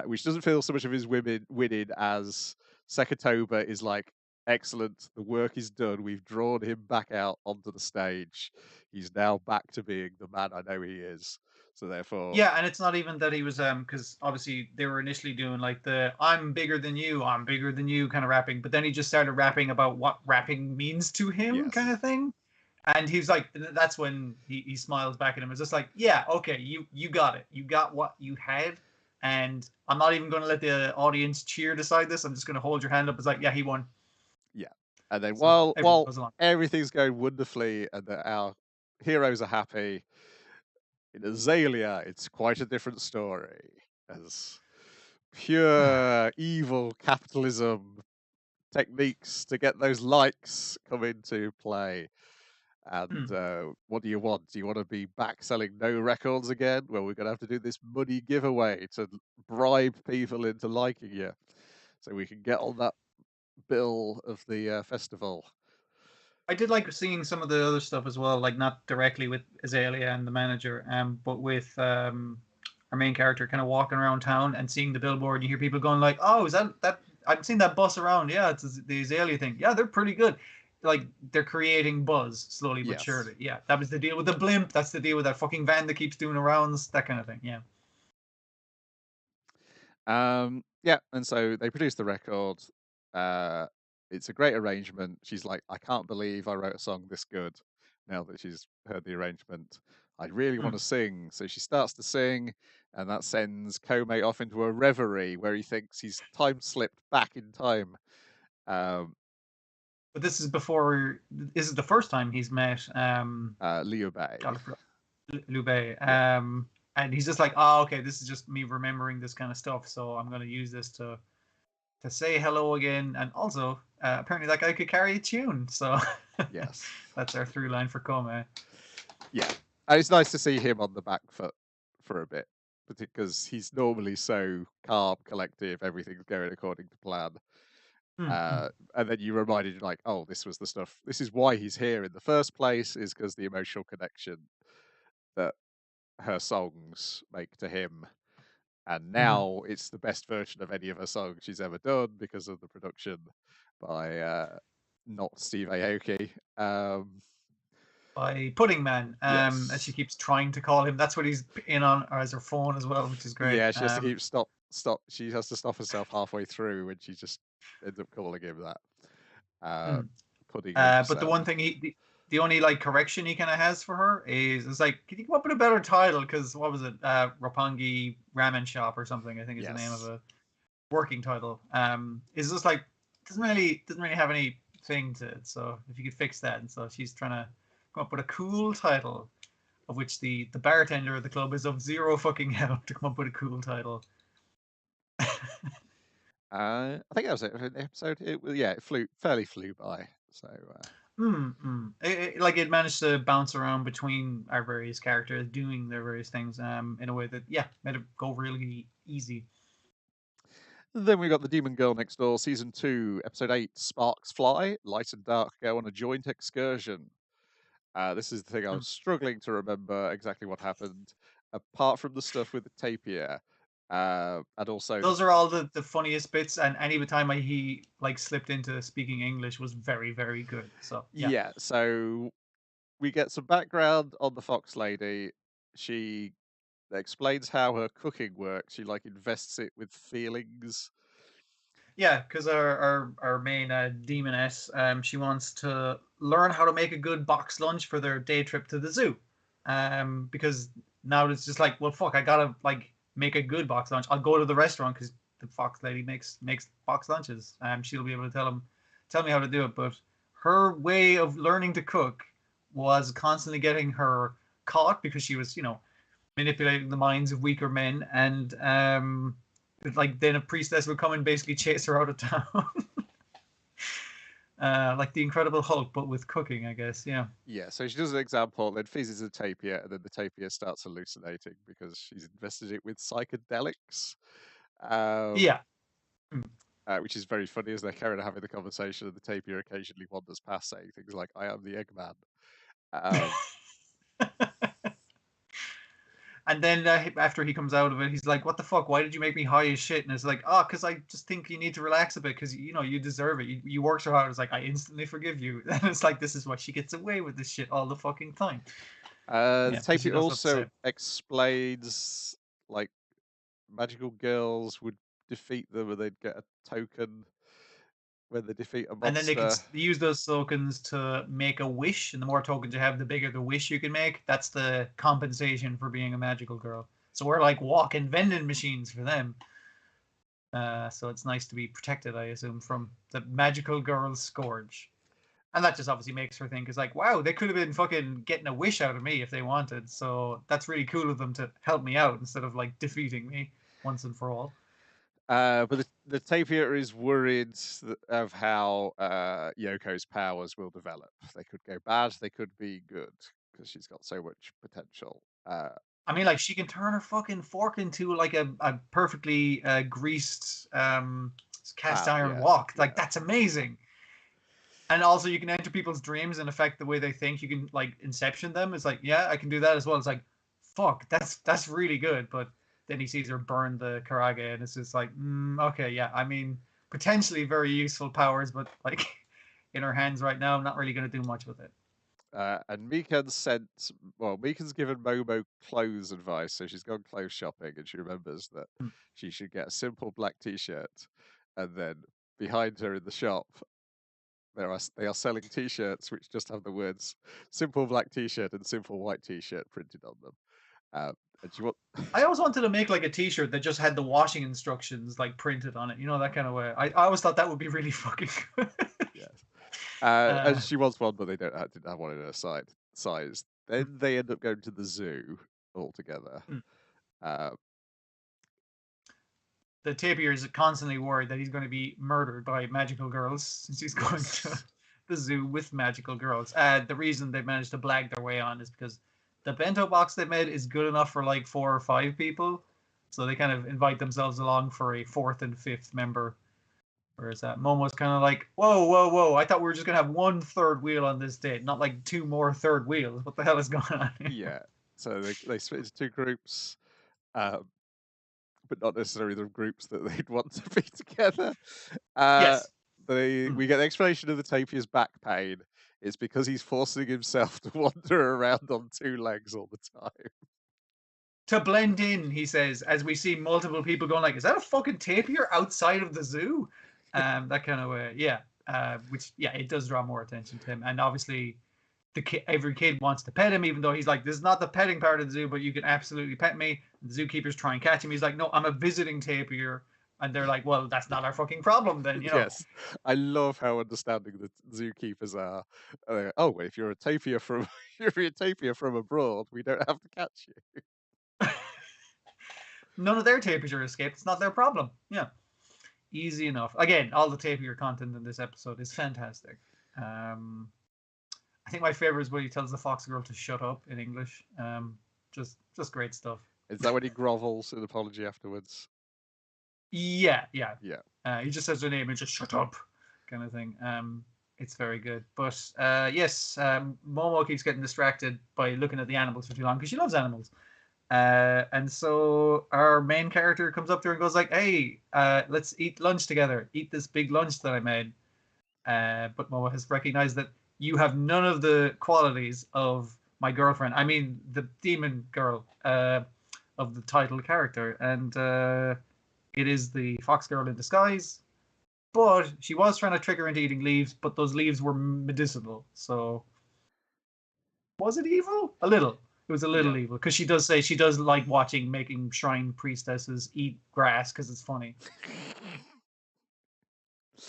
which doesn't feel so much of his winning as Saotome is like, excellent. The work is done. We've drawn him back out onto the stage. He's now back to being the man I know he is. So therefore, yeah, and it's not even that he was because obviously they were initially doing like the I'm bigger than you, I'm bigger than you kind of rapping, but then he just started rapping about what rapping means to him kind yes, of thing. And he's like, that's when he smiles back at him. It's just like, yeah, okay, you got it. You got what you had. And I'm not even going to let the audience cheer decide this. I'm just going to hold your hand up. It's like, yeah, he won. yeah. And then So everyone while goes along. everything's going wonderfully and our heroes are happy, in Azalea, it's quite a different story. As pure evil capitalism techniques to get those likes come into play. And what do you want? Do you want to be back selling no records again? Well, we're going to have to do this money giveaway to bribe people into liking you so we can get on that bill of the festival. I did like seeing some of the other stuff as well, like not directly with Azalea and the manager, but with our main character kind of walking around town and seeing the billboard. You hear people going like, "Oh, is that? I've seen that bus around. Yeah, it's the Azalea thing. Yeah, they're pretty good. Like they're creating buzz slowly but Yes. surely. Yeah, that was the deal with the blimp. That's the deal with that fucking van that keeps doing rounds. That kind of thing. Yeah. Yeah, and so they produced the record. It's a great arrangement. She's like, I can't believe I wrote a song this good now that she's heard the arrangement. I really want to sing. So she starts to sing, and that sends Komei off into a reverie where he thinks he's time slipped back in time. But this is before. This is the first time he's met Liu Bei. Liu Bei. Yeah. And he's just like, oh, okay, this is just me remembering this kind of stuff, so I'm going to use this to say hello again. And also, apparently that guy could carry a tune, so Yes. that's our through line for Komei. Yeah, and it's nice to see him on the back foot for a bit, because he's normally so calm, collective, everything's going according to plan. And then you reminded, like, oh, this was the stuff. This is why he's here in the first place, is because the emotional connection that her songs make to him. And now it's the best version of any of her songs she's ever done because of the production by not Steve Aoki. By Pudding Man, Yes. as she keeps trying to call him. That's what he's in on as her phone as well, which is great. Yeah, she has to keep stop. She has to stop herself halfway through when she just ends up calling him that. Pudding But the one thing the only like correction he kind of has for her is it's like, can you come up with a better title? Because what was it, Roppongi Ramen Shop or something? I think is the name of a working title. Is just like doesn't really have anything to it. So if you could fix that, and so she's trying to come up with a cool title, of which the bartender of the club is of zero fucking help to come up with a cool title. I think that was it for the episode. It flew by. So Like it managed to bounce around between our various characters doing their various things in a way that made it go really easy. then we got The Demon Girl Next Door, Season 2, Episode 8, Sparks Fly. Light and Dark go on a joint excursion. This is the thing I was struggling to remember exactly what happened, apart from the stuff with the tapir. And also those are all the funniest bits, and any time he like slipped into speaking English was very, very good. So yeah, so we get some background on the Fox Lady. She explains how her cooking works. She like invests it with feelings. Yeah, because our main demoness, she wants to learn how to make a good box lunch for their day trip to the zoo. Because now it's just like, well, fuck, I gotta like make a good box lunch. I'll go to the restaurant because the fox lady makes box lunches. She'll be able to tell me how to do it. But her way of learning to cook was constantly getting her caught because she was, manipulating the minds of weaker men, and like then a priestess would come and basically chase her out of town. Like the Incredible Hulk, but with cooking, I guess. Yeah. Yeah, so she does an example, then fizzes a tapir, and then the tapir starts hallucinating because she's invested it with psychedelics. Yeah. Which is very funny as they're carrying on having the conversation, and the tapir occasionally wanders past saying things like, I am the Eggman. And then after he comes out of it, he's like, "What the fuck? Why did you make me high as shit?" And it's like, "Oh, because I just think you need to relax a bit because you deserve it. You work so hard." It's like, I instantly forgive you. And it's like, this is why she gets away with this shit all the fucking time. The She tape does have to also say. explains like magical girls would defeat them and they'd get a token when they defeat a And then they can monster. use those tokens to make a wish, and the more tokens you have, the bigger the wish you can make. That's the compensation for being a magical girl. So we're like walking vending machines for them. So it's nice to be protected, I assume, from the magical girl's scourge. And that just obviously makes her think, is like, wow, they could have been fucking getting a wish out of me if they wanted. So that's really cool of them to help me out instead of like defeating me once and for all. But the tapir is worried of how Yoko's powers will develop. They could go bad, they could be good, because she's got so much potential. I mean, like, she can turn her fucking fork into like a perfectly greased cast iron wok. Like, that's amazing. And also, you can enter people's dreams and affect the way they think. You can like inception them. It's like, yeah, I can do that as well. It's like, fuck, that's really good. But then he sees her burn the karage, and it's just like, okay, yeah. I mean, potentially very useful powers, but like in her hands right now, I'm not really going to do much with it. And Mikan's given Momo clothes advice, so she's gone clothes shopping, and she remembers that she should get a simple black T-shirt, and then behind her in the shop, they are selling T-shirts which just have the words "simple black T-shirt" and "simple white T-shirt" printed on them. And she I always wanted to make like a T-shirt that just had the washing instructions like printed on it. You know, that kind of way. I always thought that would be really fucking good. Yes. And she wants one, but they didn't have one in her size. Then they end up going to the zoo all together. The tapir is constantly worried that he's going to be murdered by magical girls since he's going to the zoo with magical girls. The reason they managed to blag their way on is because the bento box they made is good enough for like 4 or 5 people, so they kind of invite themselves along for a 4th and 5th member. Whereas Momo's kind of like, whoa, whoa, whoa! I thought we were just gonna have 1 third wheel on this date, not like 2 more third wheels. What the hell is going on here? Yeah. So they split into 2 groups. But not necessarily the groups that they'd want to be together. Yes. We get the explanation of the tapir's back pain. It's because he's forcing himself to wander around on 2 legs all the time. To blend in, he says, as we see multiple people going like, is that a fucking tapir outside of the zoo? That kind of way, yeah. Which, yeah, it does draw more attention to him. And obviously, every kid wants to pet him, even though he's like, this is not the petting part of the zoo, but you can absolutely pet me. And the zookeepers try and catch him. He's like, no, I'm a visiting tapir. And they're like, well, that's not our fucking problem then, you know. Yes. I love how understanding the zookeepers are. Oh, well, if you're a tapir from abroad, we don't have to catch you. None of their tapirs are escaped. It's not their problem. Yeah. Easy enough. Again, all the tapir content in this episode is fantastic. I think my favorite is when he tells the fox girl to shut up in English. Just great stuff. Is that when he grovels in apology afterwards? Yeah. He just says her name and just shut up, kind of thing. It's very good. But yes, Momo keeps getting distracted by looking at the animals for too long because she loves animals. And so our main character comes up to her and goes like, hey, let's eat lunch together. Eat this big lunch that I made. But Momo has recognized that you have none of the qualities of my girlfriend. I mean, the demon girl of the title character. And it is the fox girl in disguise. But she was trying to trick her into eating leaves, but those leaves were medicinal. So was it evil? A little. It was a little evil because she does say she does like making shrine priestesses eat grass because it's funny.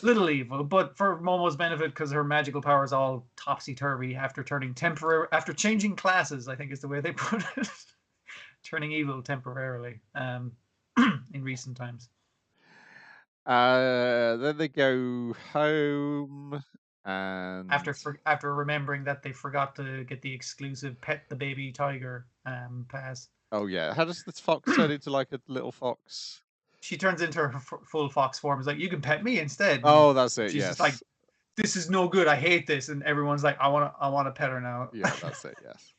Little evil, but for Momo's benefit because her magical power is all topsy turvy after changing classes. I think is the way they put it. Turning evil temporarily in recent times. Then they go home. And after remembering that they forgot to get the exclusive pet the baby tiger pass. Oh yeah, how does this fox turn into like a little fox? She turns into her full fox form. It's like, you can pet me instead. Oh, that's it. She's yes. Just like, this is no good. I hate this, and everyone's like, I want to pet her now. Yeah, that's it. Yes.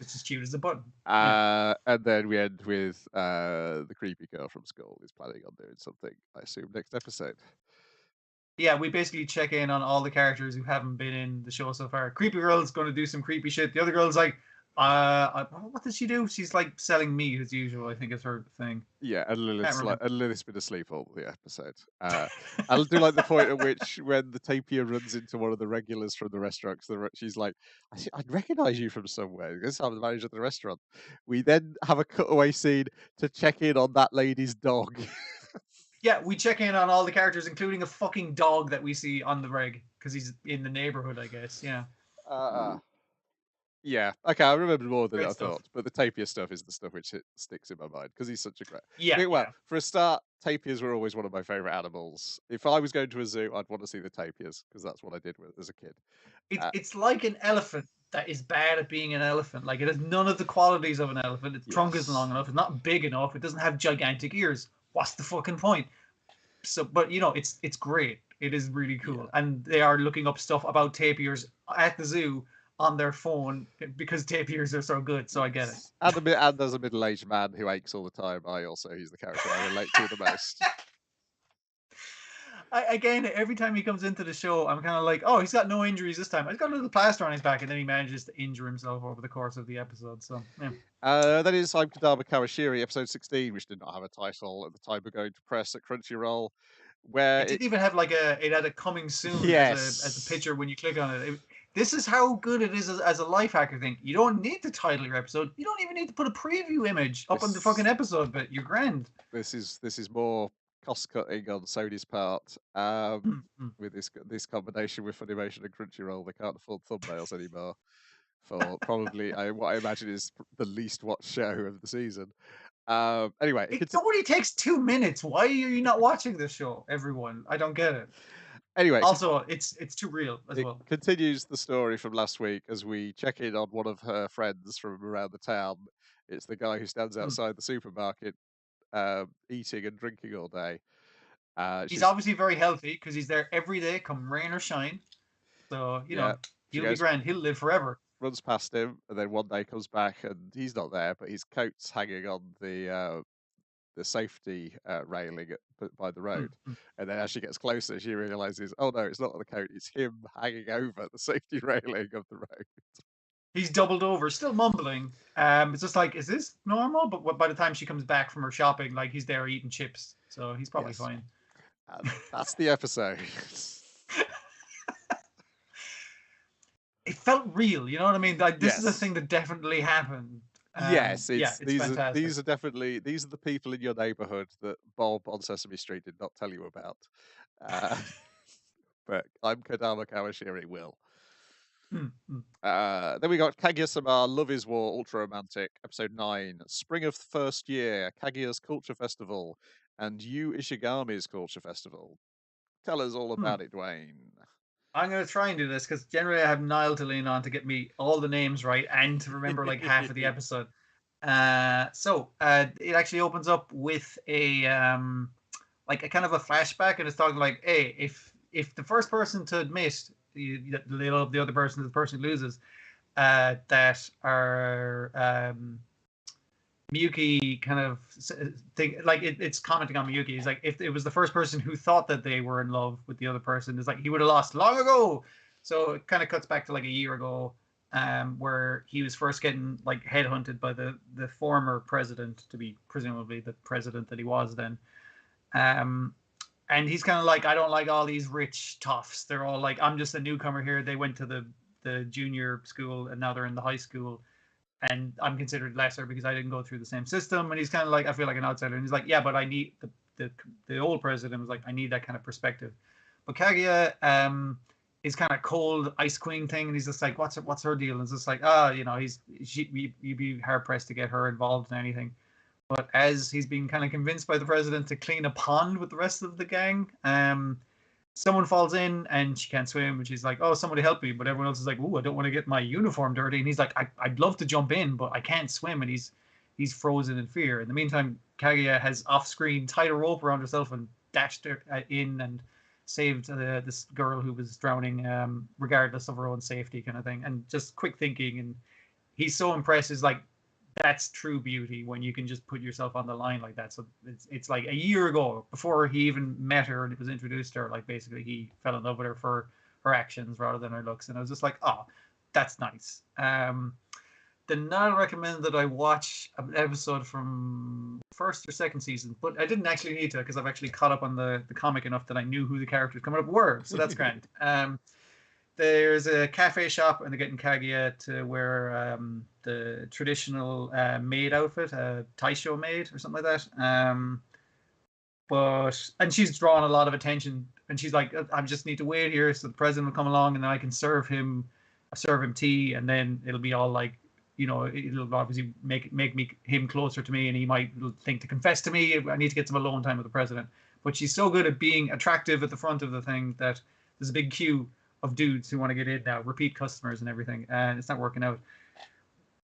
It's as cute as a button. And then we end with the creepy girl from school is planning on doing something, I assume, next episode. Yeah, we basically check in on all the characters who haven't been in the show so far. Creepy girl's going to do some creepy shit. The other girl's like, what does she do? She's like selling meat as usual, I think is her thing. Yeah, and Lilith's been asleep all the episode. I'll do like the point at which when the tapir runs into one of the regulars from the restaurant, she's like, I'd recognise you from somewhere. Because I'm the manager of the restaurant. We then have a cutaway scene to check in on that lady's dog. Yeah, we check in on all the characters, including a fucking dog that we see on the reg, because he's in the neighborhood, I guess. Yeah. Yeah, okay, I remember more than Great I stuff. thought, but the tapir stuff is the stuff which sticks in my mind, because he's such a great... Yeah, well, for a start, tapirs were always one of my favourite animals. If I was going to a zoo, I'd want to see the tapirs, because that's what I did as a kid. It's like an elephant that is bad at being an elephant. Like, it has none of the qualities of an elephant. Its trunk isn't long enough. It's not big enough. It doesn't have gigantic ears. What's the fucking point? So, but you know, it's great. It is really cool, and they are looking up stuff about tapirs at the zoo on their phone because tapirs are so good. So I get it. And as a middle-aged man who aches all the time, he's the character I relate to the most. Again, every time he comes into the show, I'm kind of like, oh, he's got no injuries this time. He's got a little plaster on his back, and then he manages to injure himself over the course of the episode. So, yeah. That is I'm KODAMA KAWASHIRI, episode 16, which did not have a title at the time of going to press at Crunchyroll. Where it didn't even have it had a coming soon as a picture when you click on it. This is how good it is as a life hacker thing. You don't need to title your episode. You don't even need to put a preview image up on the fucking episode, but you're grand. This is more cost cutting on Sony's part. With this combination with Funimation and Crunchyroll, they can't afford thumbnails anymore for probably what I imagine is the least watched show of the season. Anyway, it only takes 2 minutes. Why are you not watching this show, everyone? I don't get it. Anyway, also it's too real as well. Continues the story from last week as we check in on one of her friends from around the town. It's the guy who stands outside the supermarket, eating and drinking all day. He's obviously very healthy because he's there every day, come rain or shine. So he'll be grand. He'll live forever. Runs past him, and then one day comes back, and he's not there, but his coat's hanging on the safety railing by the road. And then as she gets closer, she realizes, oh no, it's not the coat, it's him hanging over the safety railing of the road. He's doubled over, still mumbling. It's just like, is this normal? But by the time she comes back from her shopping, like, he's there eating chips, so he's probably fine. That's the episode. It felt real, you know what I mean? Like, this is a thing that definitely happened. These are the people in your neighborhood that Bob on Sesame Street did not tell you about. But I'm KODAMA KAWASHIRI will. Then we got Kaguya-sama, Love is War, Ultra Romantic, episode 9, Spring of the First Year, Kaguya's Culture Festival, and Yu Ishigami's Culture Festival. Tell us all about it, Dwayne. I'm going to try and do this because generally I have Niall to lean on to get me all the names right and to remember like half of the episode. So it actually opens up with a like a kind of a flashback, and it's talking like, hey, if the first person to admit the other person, the person who loses, that are Miyuki kind of think like it's commenting on Miyuki. He's like, if it was the first person who thought that they were in love with the other person, it's like he would have lost long ago. So it kind of cuts back to like a year ago, where he was first getting like headhunted by the former president to be presumably the president that he was then. And he's kind of like, I don't like all these rich toffs. They're all like, I'm just a newcomer here. They went to the junior school and now they're in the high school. And I'm considered lesser because I didn't go through the same system. And he's kind of like, I feel like an outsider. And he's like, yeah, but I need the old president was like, I need that kind of perspective. But Kaguya is kind of cold ice queen thing, and he's just like, what's her deal? And it's just like, you'd be hard pressed to get her involved in anything. But as he's being kind of convinced by the president to clean a pond with the rest of the gang, someone falls in and she can't swim, and she's like, oh, somebody help me. But everyone else is like, oh, I don't want to get my uniform dirty. And he's like, I'd love to jump in, but I can't swim. And he's frozen in fear. In the meantime, Kaguya has off-screen tied a rope around herself and dashed her in and saved this girl who was drowning, regardless of her own safety kind of thing. And just quick thinking, and he's so impressed. Is like, that's true beauty when you can just put yourself on the line like that. So it's like a year ago, before he even met her and it was introduced to her, like basically he fell in love with her for her actions rather than her looks. And I was just like, oh, that's nice. Then I'll recommend that I watch an episode from first or second season, but I didn't actually need to because I've actually caught up on the comic enough that I knew who the characters coming up were. So that's grand. There's a cafe shop and they're getting Kaguya to wear the traditional maid outfit, Taisho maid or something like that. And she's drawn a lot of attention, and she's like, I just need to wait here so the president will come along and then I can serve him tea, and then it'll be all like, it'll obviously make him closer to me, and he might think to confess to me. I need to get some alone time with the president. But she's so good at being attractive at the front of the thing that there's a big queue of dudes who want to get in now, repeat customers and everything, and it's not working out.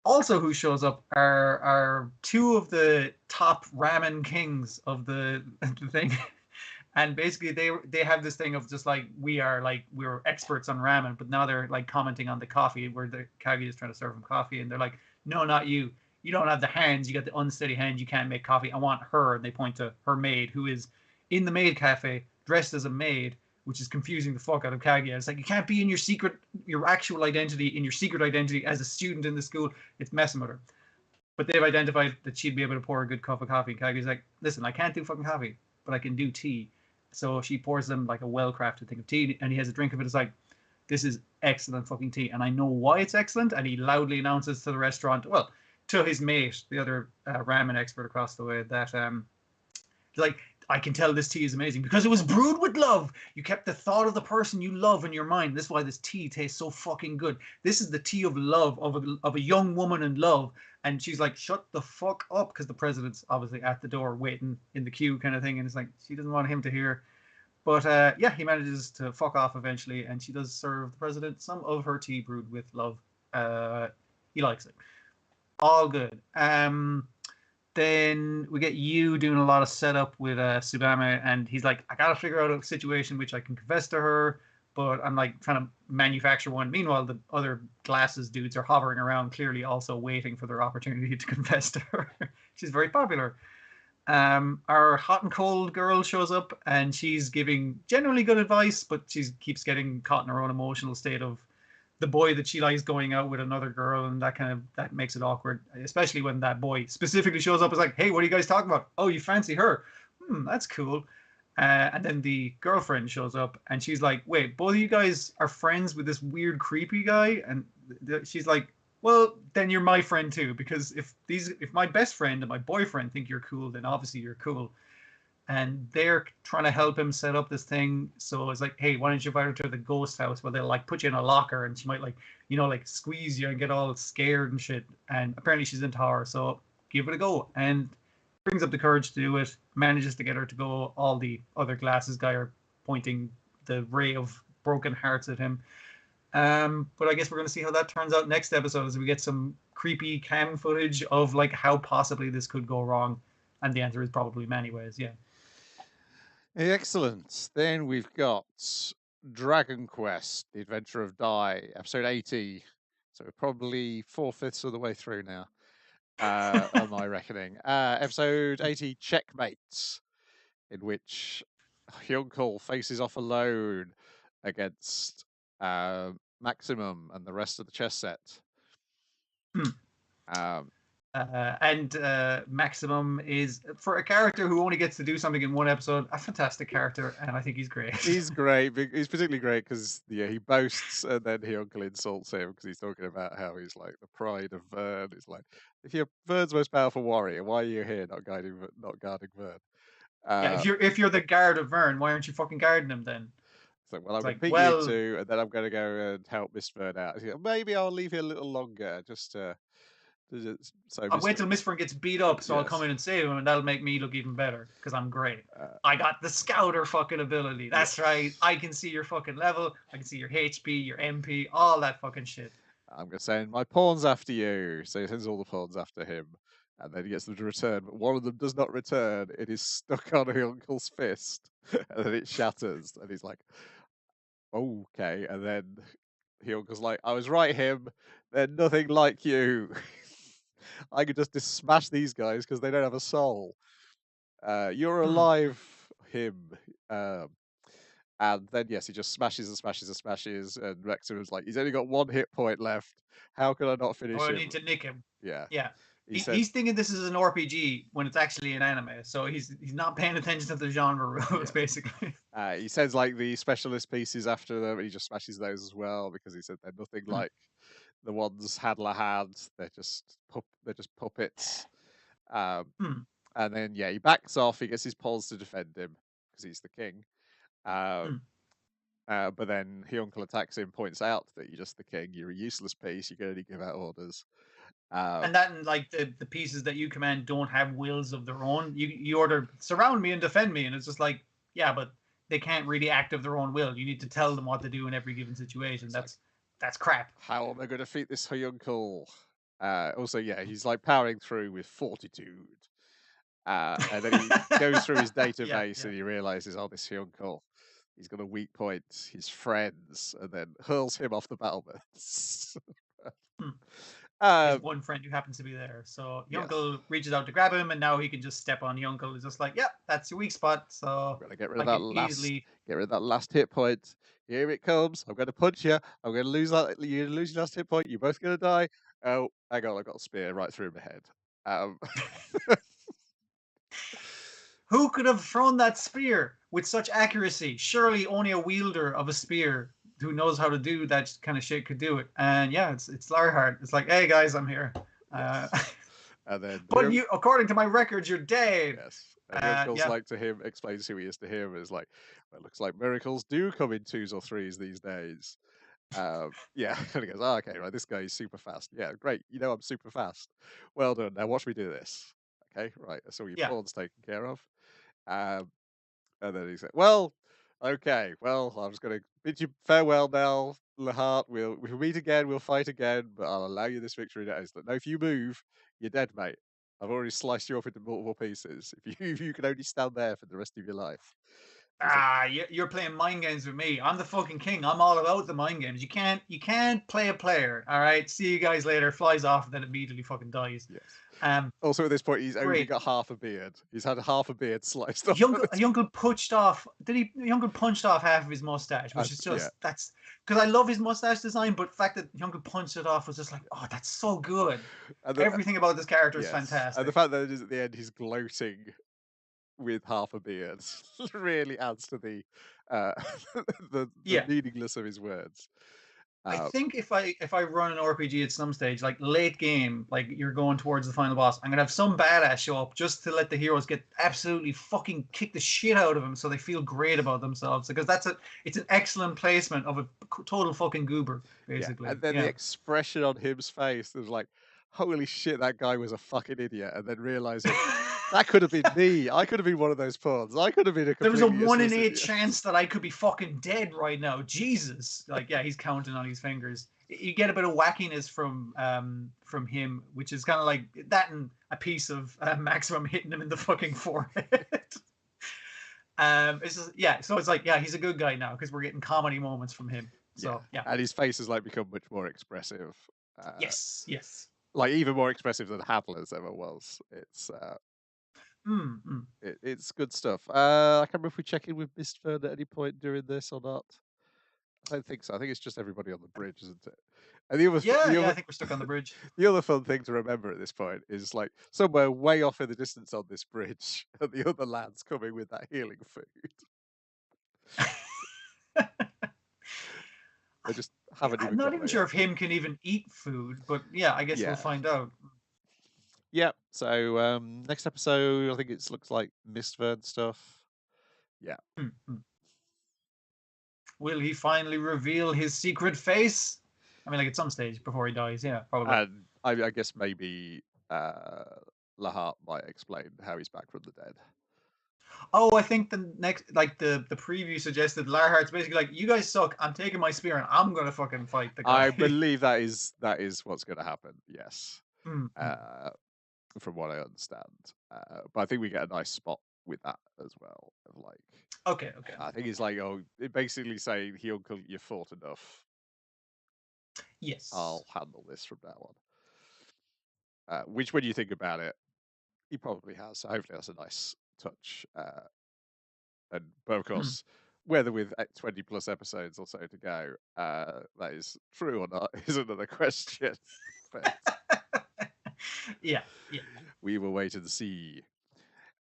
Also, who shows up are two of the top ramen kings of the thing, and basically they have this thing of just like we're experts on ramen, but now they're like commenting on the coffee where the Kaguya is trying to serve them coffee, and they're like, no, not you. You don't have the hands. You got the unsteady hands. You can't make coffee. I want her. And they point to her maid, who is in the maid cafe dressed as a maid, which is confusing the fuck out of Kaguya. It's like, you can't be in your actual identity, in your secret identity as a student in the school. It's messing with her. But they've identified that she'd be able to pour a good cup of coffee. And Kaguya's like, listen, I can't do fucking coffee, but I can do tea. So she pours them like a well-crafted thing of tea, and he has a drink of it. It's like, this is excellent fucking tea, and I know why it's excellent. And he loudly announces to the restaurant, well, to his mate, the other ramen expert across the way, that he's like, I can tell this tea is amazing because it was brewed with love. You kept the thought of the person you love in your mind. This is why this tea tastes so fucking good. This is the tea of love, of a young woman in love. And she's like, shut the fuck up, because the president's obviously at the door waiting in the queue kind of thing. And it's like, she doesn't want him to hear. But yeah, he manages to fuck off eventually, and she does serve the president some of her tea brewed with love. He likes it. All good. Then we get you doing a lot of setup with Tsubame, and he's like, I gotta figure out a situation which I can confess to her, but I'm like trying to manufacture one. Meanwhile, the other glasses dudes are hovering around, clearly also waiting for their opportunity to confess to her. She's very popular. Our hot and cold girl shows up, and she's giving generally good advice, but she keeps getting caught in her own emotional state of the boy that she likes going out with another girl, and that makes it awkward, especially when that boy specifically shows up as like, hey, what are you guys talking about? Oh, you fancy her? That's cool. And then the girlfriend shows up, and she's like, wait, both of you guys are friends with this weird creepy guy? And she's like, well, then you're my friend too, because if my best friend and my boyfriend think you're cool, then obviously you're cool. And they're trying to help him set up this thing. So it's like, hey, why don't you invite her to the ghost house where they'll like put you in a locker, and she might like squeeze you and get all scared and shit. And apparently she's into horror, so give it a go. And brings up the courage to do it, manages to get her to go. All the other glasses guy are pointing the ray of broken hearts at him. But I guess we're going to see how that turns out next episode, as we get some creepy cam footage of like how possibly this could go wrong. And the answer is probably many ways, yeah. Excellent. Then we've got Dragon Quest, The Adventure of Dai, episode 80. So we're probably 4/5 of the way through now, on my reckoning. Episode 80, Checkmate, in which Hyunkle faces off alone against Maximum and the rest of the chess set. And Maximum is, for a character who only gets to do something in one episode, a fantastic character, and I think he's great. He's great. He's particularly great because he boasts, and then Hyunkle insults him because he's talking about how he's like the pride of Vern. It's like, if you're Vern's most powerful warrior, why are you here not guarding Vern? Yeah, if you're the guard of Vern, why aren't you fucking guarding him then? So, well, I'm going to pick you two, and then I'm going to go and help Miss Vern out. Maybe I'll leave you a little longer, just to. So I'll wait till Miss Vern gets beat up, so yes. I'll come in and save him, and that'll make me look even better because I'm great. I got the scouter fucking ability. That's right. I can see your fucking level. I can see your HP, your MP, all that fucking shit. I'm going to send my pawns after you. So he sends all the pawns after him, and then he gets them to return. But one of them does not return. It is stuck on Hyunkle's fist, and then it shatters. And he's like, okay. And then Hyoung's like, I was right, him. They're nothing like you. I could just smash these guys because they don't have a soul. You're alive, him. And then, yes, he just smashes and smashes and smashes. And Maximum's like, he's only got 1 hit point left. How can I not finish I him? need to nick him. Yeah. Yeah. Said, he's thinking this is an RPG when it's actually an anime. So he's not paying attention to the genre rules, basically. He sends like the specialist pieces after them, and he just smashes those as well because he said they're nothing like the ones Hadler had. They're just puppets. And then he backs off. He gets his pawns to defend him because he's the king. But then Hyuncle attacks him, points out that you're just the king. You're a useless piece. You can only give out orders. And that, like the pieces that you command don't have wills of their own. You order surround me and defend me, and it's just like, yeah, but they can't really act of their own will. You need to tell them what to do in every given situation. That's crap. How am I going to defeat this Hyuncle? Also, he's like powering through with fortitude. And then he goes through his database and he realizes, oh, this Hyuncle, he's got a weak point, his friends, and then hurls him off the battlements. His one friend who happens to be there. So Hyuncle reaches out to grab him, and now he can just step on Hyuncle. He's just like, yeah, that's your weak spot. So I'm gonna get rid of that last hit point. Here it comes. I'm gonna punch you. I'm gonna lose that. You're gonna lose your last hit point. You're both gonna die. Oh, hang on, I got a spear right through my head. Who could have thrown that spear with such accuracy? Surely only a wielder of a spear who knows how to do that kind of shit could do it. And it's Lionheart. It's like, hey guys, I'm here. And then, but you, according to my records, you're dead. Yes. And Hyuncle's like to him, explains who he is to him. Is like, well, it looks like miracles do come in 2s or 3s these days. And he goes, oh, okay, right, this guy is super fast. Yeah, great. You know I'm super fast. Well done. Now watch me do this. Okay, right. That's all your pawns taken care of. And then he said, well, okay, well, I'm just going to bid you farewell now, Lahart. We'll meet again, we'll fight again, but I'll allow you this victory now. No, if you move, you're dead, mate. I've already sliced you up into multiple pieces. If you can only stand there for the rest of your life. You're playing mind games with me. I'm the fucking king. I'm all about the mind games. You can't play a player. All right. See you guys later. Flies off and then immediately fucking dies. Yes. Also, at this point, he's only got half a beard. He's had half a beard sliced off. Hyuncle punched off. Hyuncle punched off half of his mustache, which is just that's because I love his mustache design, but the fact that Hyuncle punched it off was just like, oh, that's so good. Everything about this character is fantastic. And the fact that it is at the end, he's gloating with half a beard really adds to the meaningless of his words. I think if I run an RPG at some stage, like late game, like you're going towards the final boss, I'm gonna have some badass show up just to let the heroes get absolutely fucking kick the shit out of them, so they feel great about themselves. Because it's an excellent placement of a total fucking goober, basically. And then the expression on him's face was like, holy shit, that guy was a fucking idiot, and then realizing that could have been me. I could have been one of those pawns. I could have been a There was a 1 in 8 chance that I could be fucking dead right now. Jesus. Like, he's counting on his fingers. You get a bit of wackiness from him, which is kind of like that and a piece of Maximum hitting him in the fucking forehead. It's just, so it's like, he's a good guy now because we're getting comedy moments from him. So, And his face has like become much more expressive. Yes. Like even more expressive than Hadler's ever was. It's it's good stuff. I can't remember if we check in with Mistfern at any point during this or not. I don't think so. I think it's just everybody on the bridge, isn't it? And the other, I think we're stuck on the bridge. The other fun thing to remember at this point is like somewhere way off in the distance on this bridge, and the other lads coming with that healing food. They just haven't even. I'm not even sure if him can even eat food, but I guess we'll find out. Yeah. So next episode, I think it looks like Mistfern stuff. Yeah. Will he finally reveal his secret face? I mean, like at some stage before he dies. Yeah, probably. And I guess maybe Lahart might explain how he's back from the dead. Oh, I think the next, like the preview suggested, Lionheart's basically like, you guys suck. I'm taking my spear and I'm gonna fucking fight the guy. I believe that is what's gonna happen. Yes. From what I understand, but I think we get a nice spot with that as well. Of like, okay. I think it's like, basically saying, Hyuncle, you fought enough. Yes. I'll handle this from now on. Which, when you think about it, he probably has. So hopefully that's a nice touch. But of course, whether with 20 plus episodes or so to go, that is true or not is another question. But yeah. We will wait and see.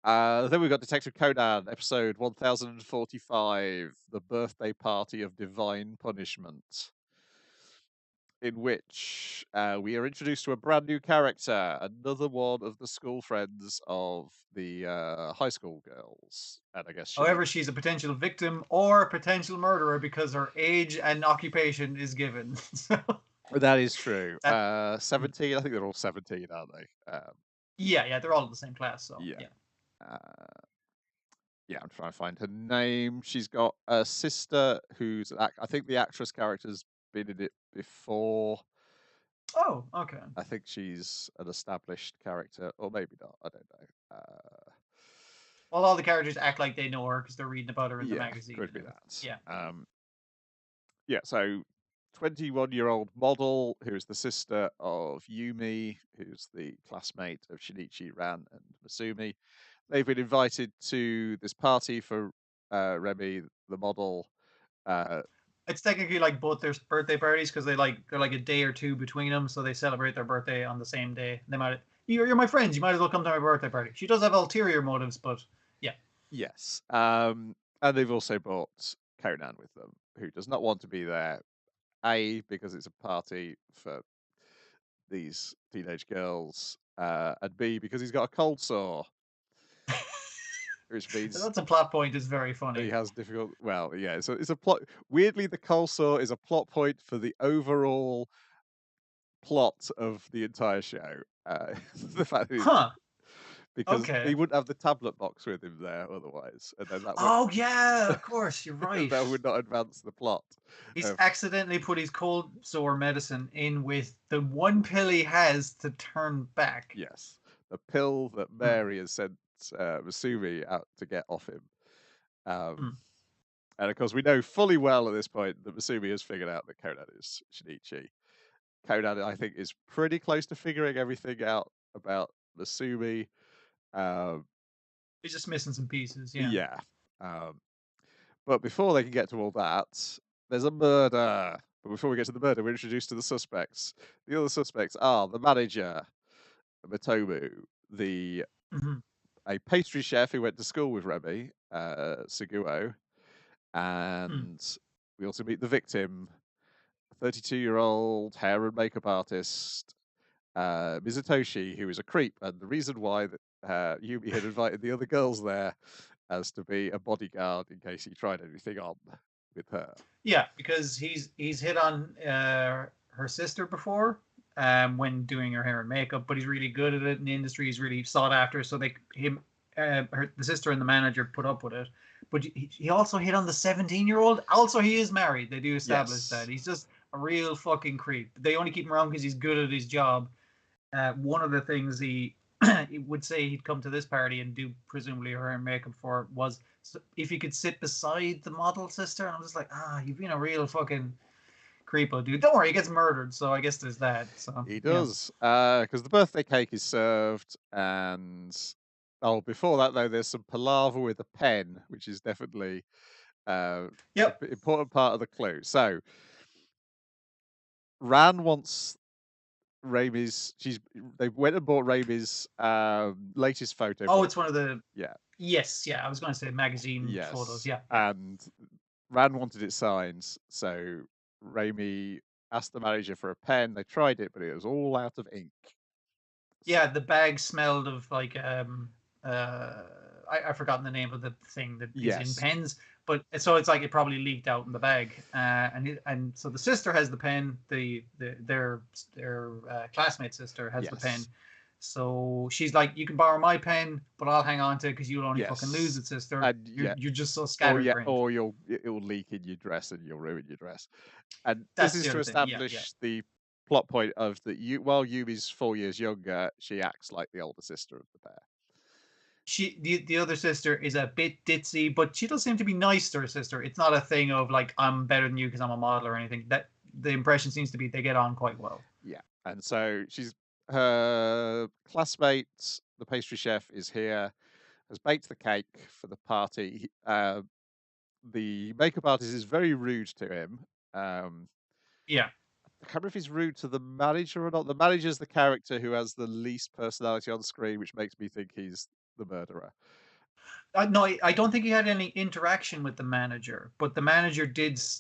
Then we've got Detective Conan, episode 1045, The Birthday Party of Divine Punishment, in which we are introduced to a brand new character, another one of the school friends of the high school girls. And I guess However, she's a potential victim or a potential murderer because her age and occupation is given. So, that is true. 17, I think they're all 17, aren't they? Yeah, they're all in the same class. So yeah. I'm trying to find her name. She's got a sister who's, I think the actress character's been in it before. Oh, okay. I think she's an established character, or maybe not. I don't know. Well, all the characters act like they know her because they're reading about her in the magazine. Could be that. Yeah. So 21-year-old model who's the sister of Yumi, who's the classmate of Shinichi, Ran, and Masumi. They've been invited to this party for Remy, the model. It's technically like both their birthday parties because they're like a day or two between them, so they celebrate their birthday on the same day. They might, you're my friends, you might as well come to my birthday party. She does have ulterior motives, but yeah. Yes, and they've also brought Conan with them, who does not want to be there. A, because it's a party for these teenage girls, and B, because he's got a cold sore. Which means that's a plot point. Is very funny. He has difficult. Well, yeah. So it's a plot. Weirdly, the cold sore is a plot point for the overall plot of the entire show. The fact that because he wouldn't have the tablet box with him there otherwise, and then that yeah, of course, you're right. That would not advance the plot. He's accidentally put his cold sore medicine in with the one pill he has to turn back. Yes, the pill that Mary has sent Masumi out to get off him. And of course, we know fully well at this point that Masumi has figured out that Conan is Shinichi. Conan, I think, is pretty close to figuring everything out about Masumi. He's just missing some pieces, yeah. Yeah. But before they can get to all that, there's a murder. But before we get to the murder, we're introduced to the suspects. The other suspects are the manager, Matomu, a pastry chef who went to school with Remy, Suguo, and we also meet the victim, 32-year-old hair and makeup artist, Mizutoshi, who is a creep, and the reason why that Yumi had invited the other girls there as to be a bodyguard in case he tried anything on with her. Yeah, because he's hit on her sister before when doing her hair and makeup, but he's really good at it in the industry. He's really sought after, so the sister and the manager put up with it. But he also hit on the 17-year-old. Also, he is married. They do establish that. He's just a real fucking creep. They only keep him around because he's good at his job. One of the things he would say he'd come to this party and do presumably her hair and makeup for was if he could sit beside the model sister. And I'm just like, you've been a real fucking creepo, dude. Don't worry, he gets murdered. So I guess there's that. So he does, because the birthday cake is served, and before that though, there's some palaver with a pen, which is definitely an important part of the clue. So Ran wants Raimi's. They went and bought Raimi's latest photo. Oh, it's one of the yeah. Yes, yeah. I was going to say magazine photos. Yeah. And Ran wanted it signed, so Raimi asked the manager for a pen. They tried it, but it was all out of ink. Yeah, the bag smelled of like I've forgotten the name of the thing that is in pens, but so it's like it probably leaked out in the bag, and so the sister has the pen, their classmate sister has the pen, so she's like, you can borrow my pen, but I'll hang on to it because you'll only fucking lose it, sister. And you're just so scatterbrained. Or it will leak in your dress and you'll ruin your dress. And this is to establish the plot point of that while Yumi's 4 years younger, she acts like the older sister of the pair. The other sister is a bit ditzy, but she does seem to be nice to her sister. It's not a thing of like, I'm better than you because I'm a model or anything. That the impression seems to be they get on quite well. Yeah, and so her classmate, the pastry chef, is here, has baked the cake for the party. The makeup artist is very rude to him. Yeah. I can't remember if he's rude to the manager or not. The manager's the character who has the least personality on screen, which makes me think he's the murderer. No, I don't think he had any interaction with the manager, but the manager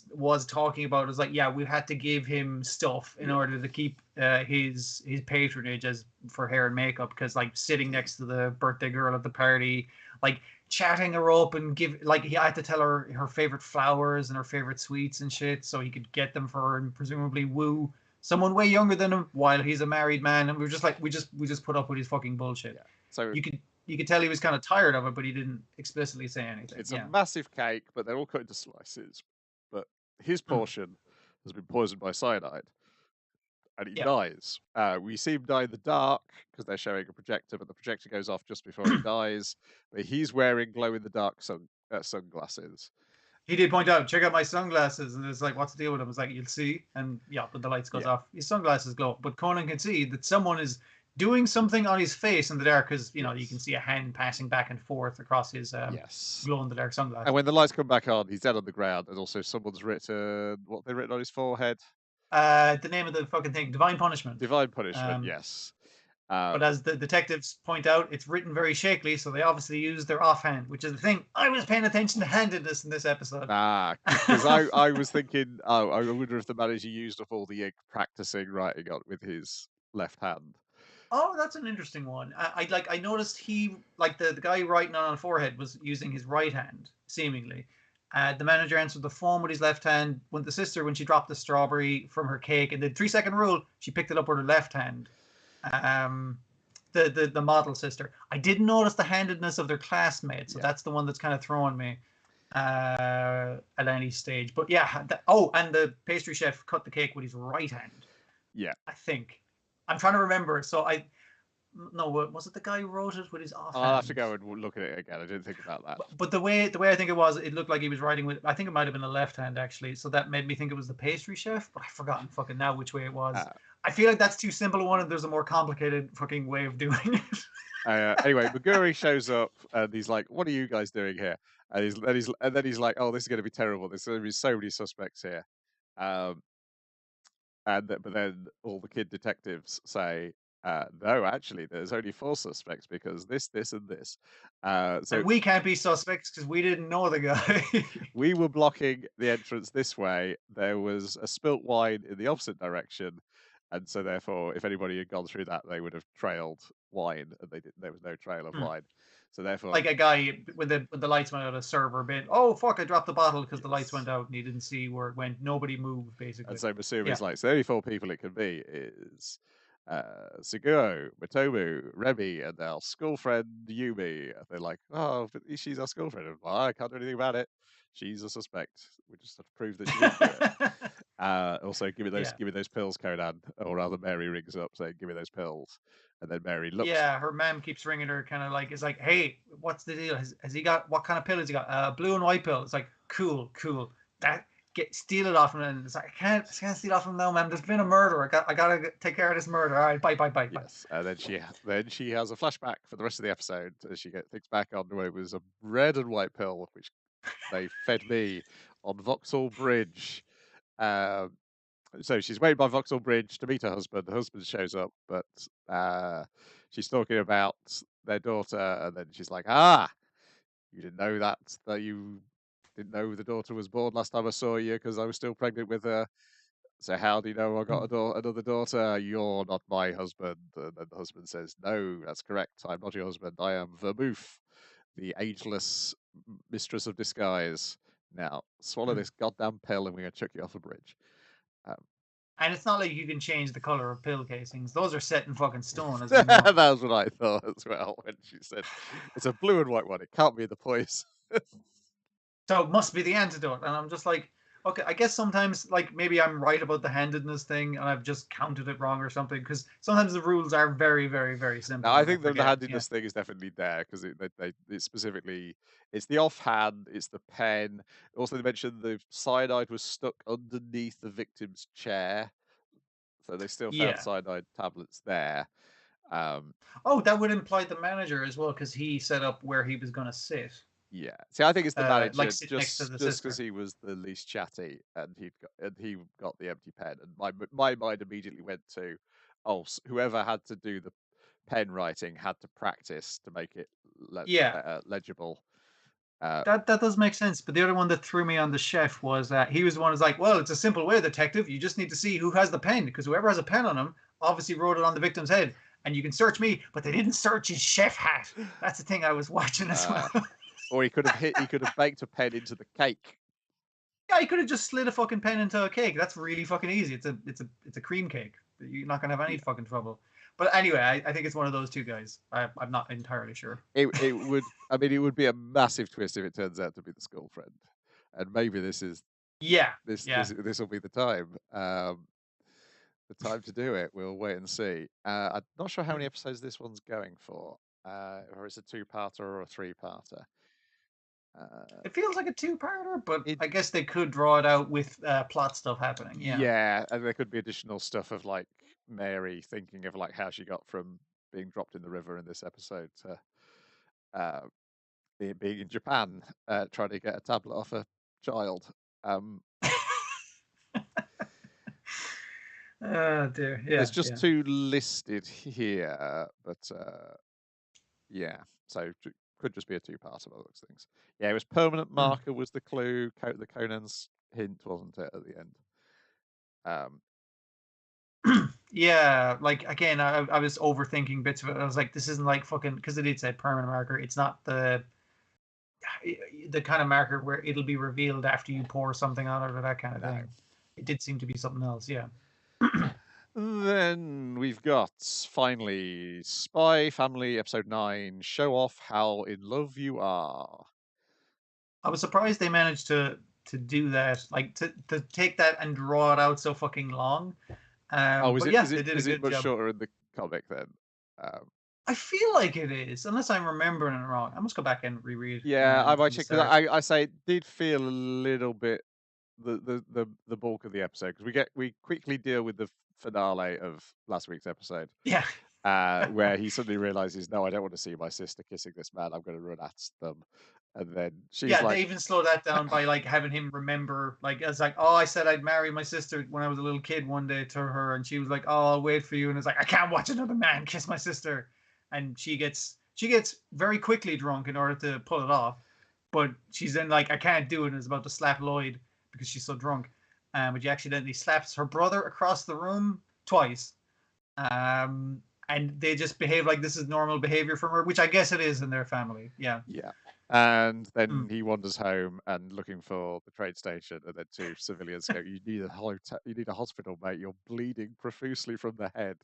was talking about it was like, yeah, we've had to give him stuff in order to keep his patronage as for hair and makeup, because like sitting next to the birthday girl at the party, like chatting her up and he had to tell her her favorite flowers and her favorite sweets and shit so he could get them for her and presumably woo someone way younger than him while he's a married man. And we were just like, we just put up with his fucking bullshit. Yeah. So you could tell he was kind of tired of it, but he didn't explicitly say anything. It's a massive cake, but they're all cut into slices. But his portion has been poisoned by cyanide, and he dies. We see him die in the dark because they're showing a projector, but the projector goes off just before he dies. But he's wearing glow-in-the-dark sunglasses. He did point out, check out my sunglasses, and it's like, what's the deal with them? It's like, you'll see, and when the lights goes off, his sunglasses glow. But Conan can see that someone is doing something on his face in the dark, because you can see a hand passing back and forth across his glow-in-the-dark sunglasses. And when the lights come back on, he's dead on the ground, and also someone's written what they written on his forehead. The name of the fucking thing, Divine Punishment. Divine Punishment, yes. But as the detectives point out, it's written very shakily, so they obviously use their offhand, which is the thing. I was paying attention to handedness in this episode. Because I was thinking, I wonder if the manager used up all the ink practicing writing on with his left hand. Oh, that's an interesting one. I noticed he, like the guy writing on the forehead was using his right hand, seemingly. The manager answered the phone with his left hand. When the sister, when she dropped the strawberry from her cake, and the 3-second rule, she picked it up with her left hand. The model sister. I didn't notice the handedness of their classmates, so that's the one that's kind of throwing me at any stage. But yeah, and the pastry chef cut the cake with his right hand. Yeah, I think. I'm trying to remember. So was it the guy who wrote it with his offhand? I'll have to go and look at it again. I didn't think about that. But the way I think it was, it looked like he was writing with, I think it might have been the left hand actually. So that made me think it was the pastry chef, but I've forgotten fucking now which way it was. I feel like that's too simple a one, and there's a more complicated fucking way of doing it. Anyway, Meguri shows up and he's like, "What are you guys doing here?" And then he's like, "Oh, this is going to be terrible. There's going to be so many suspects here." But then all the kid detectives say, "No, actually, there's only 4 suspects because this, and this." So and we can't be suspects because we didn't know the guy. We were blocking the entrance this way. There was a spilt wine in the opposite direction. And so, therefore, if anybody had gone through that, they would have trailed wine, and there was no trail of wine. So, therefore, like a guy when the lights went out, a server bit. Oh fuck! I dropped the bottle because the lights went out, and he didn't see where it went. Nobody moved, basically. And so Masumi's like, so the only 4 people it can be is Suguo, Matomu, Remy, and our school friend Yumi. And they're like, oh, but she's our school friend. Well, I can't do anything about it. She's a suspect. We just have to prove that she didn't do it. Also, give me those pills, Conan. Or rather, Mary rings up saying, "Give me those pills." And then Mary looks. Yeah, her mom keeps ringing her, kind of like, it's like, "Hey, what's the deal? Has he got, what kind of pill has he got? Blue and white pill." It's like, cool. Steal it off him, and it's like, I can't steal it off him now, man. There's been a murder. I gotta take care of this murder. All right, bye. Yes, and then she has a flashback for the rest of the episode as she thinks back on when it was a red and white pill which they fed me on Vauxhall Bridge. So she's waiting by Vauxhall Bridge to meet her husband. The husband shows up, but she's talking about their daughter, and then she's like, you didn't know that you didn't know the daughter was born last time I saw you because I was still pregnant with her. So how do you know I got another daughter? You're not my husband. And then the husband says, no, that's correct. I'm not your husband. I am Vermouth, the ageless mistress of disguise. Now, swallow this goddamn pill and we're going to chuck you off a bridge. And it's not like you can change the color of pill casings. Those are set in fucking stone. As that was what I thought as well when she said, it's a blue and white one. It can't be the poison. So it must be the antidote. And I'm just like, Okay, I guess sometimes, like, maybe I'm right about the handedness thing and I've just counted it wrong or something, because sometimes the rules are very, very, very Now, simple I and I think the forget. Yeah. handedness thing is definitely there because it's specifically it's the offhand, it's the pen. Also, they mentioned the cyanide was stuck underneath the victim's chair, so they still found Yeah. cyanide tablets there. Oh, that would imply the manager as well, because he set up where he was going to sit, Yeah. See, I think it's the like manager sit next to just the just because sister. he was the least chatty and he got the empty pen, and my mind immediately went to, oh, whoever had to do the pen writing had to practice to make it Yeah, legible. Uh, that does make sense. But the other one that threw me on the chef was that he was the one who's like, well, it's a simple way, detective. You just need to see who has the pen, because whoever has a pen on him obviously wrote it on the victim's head. And you can search me, but they didn't search his chef hat. That's the thing I was watching as well. or he could have baked a pen into the cake. Yeah, he could have just slid a fucking pen into a cake. That's really fucking easy. It's a cream cake. You're not gonna have any Yeah. fucking trouble. But anyway, I think it's one of those two guys. I'm not entirely sure. It would, I mean, it would be a massive twist if it turns out to be the school friend, and maybe Yeah, yeah. this will be the time to do it. We'll wait and see. I'm not sure how many Hmm. episodes this one's going for, or it's a two-parter or a three-parter. It feels like a two-parter, but It I guess they could draw it out with plot stuff happening. Yeah. Yeah, and there could be additional stuff of like Mary thinking of like how she got from being dropped in the river in this episode to uh, being in Japan, trying to get a tablet off a child. Um, Oh dear. there's Yeah, just yeah. two listed here, but yeah, so could just be a two-part of all those things. Yeah, it was permanent Hmm. marker was the clue. The Conan's hint, wasn't it, at the end? Um, Yeah, like again, I was overthinking bits of it. I was like, this isn't like fucking, because it did say permanent marker. It's not the kind of marker where it'll be revealed after you pour something on it or that kind of no. thing. It did seem to be something else. Yeah. Then we've got finally Spy Family episode 9. Show off how in love you are. I was surprised they managed to do that, like to take that and draw it out so fucking long. Oh, But yeah, they did a is it good much job. shorter in the comic then? Um, I feel like it is, unless I'm remembering it wrong. I must go back and reread yeah, I might from the check because start. I say it did feel a little bit the bulk of the episode because we quickly deal with the finale of last week's episode. Yeah. Where he suddenly realizes, no, I don't want to see my sister kissing this man. I'm going to run at them, and then she's Yeah, like, they even slow that down by like having him remember, like it's like, oh, I said I'd marry my sister when I was a little kid one day to her, and she was like, oh, I'll wait for you, and it's like, I can't watch another man kiss my sister, and she gets very quickly drunk in order to pull it off, but she's then like, I can't do it, and is about to slap Lloyd because she's so drunk, but she accidentally slaps her brother across the room twice, and they just behave like this is normal behavior from her, which I guess it is in their family. Yeah. yeah. And then Mm. he wanders home and looking for the train station, and then two civilians go, you need a hospital, mate. You're bleeding profusely from the head."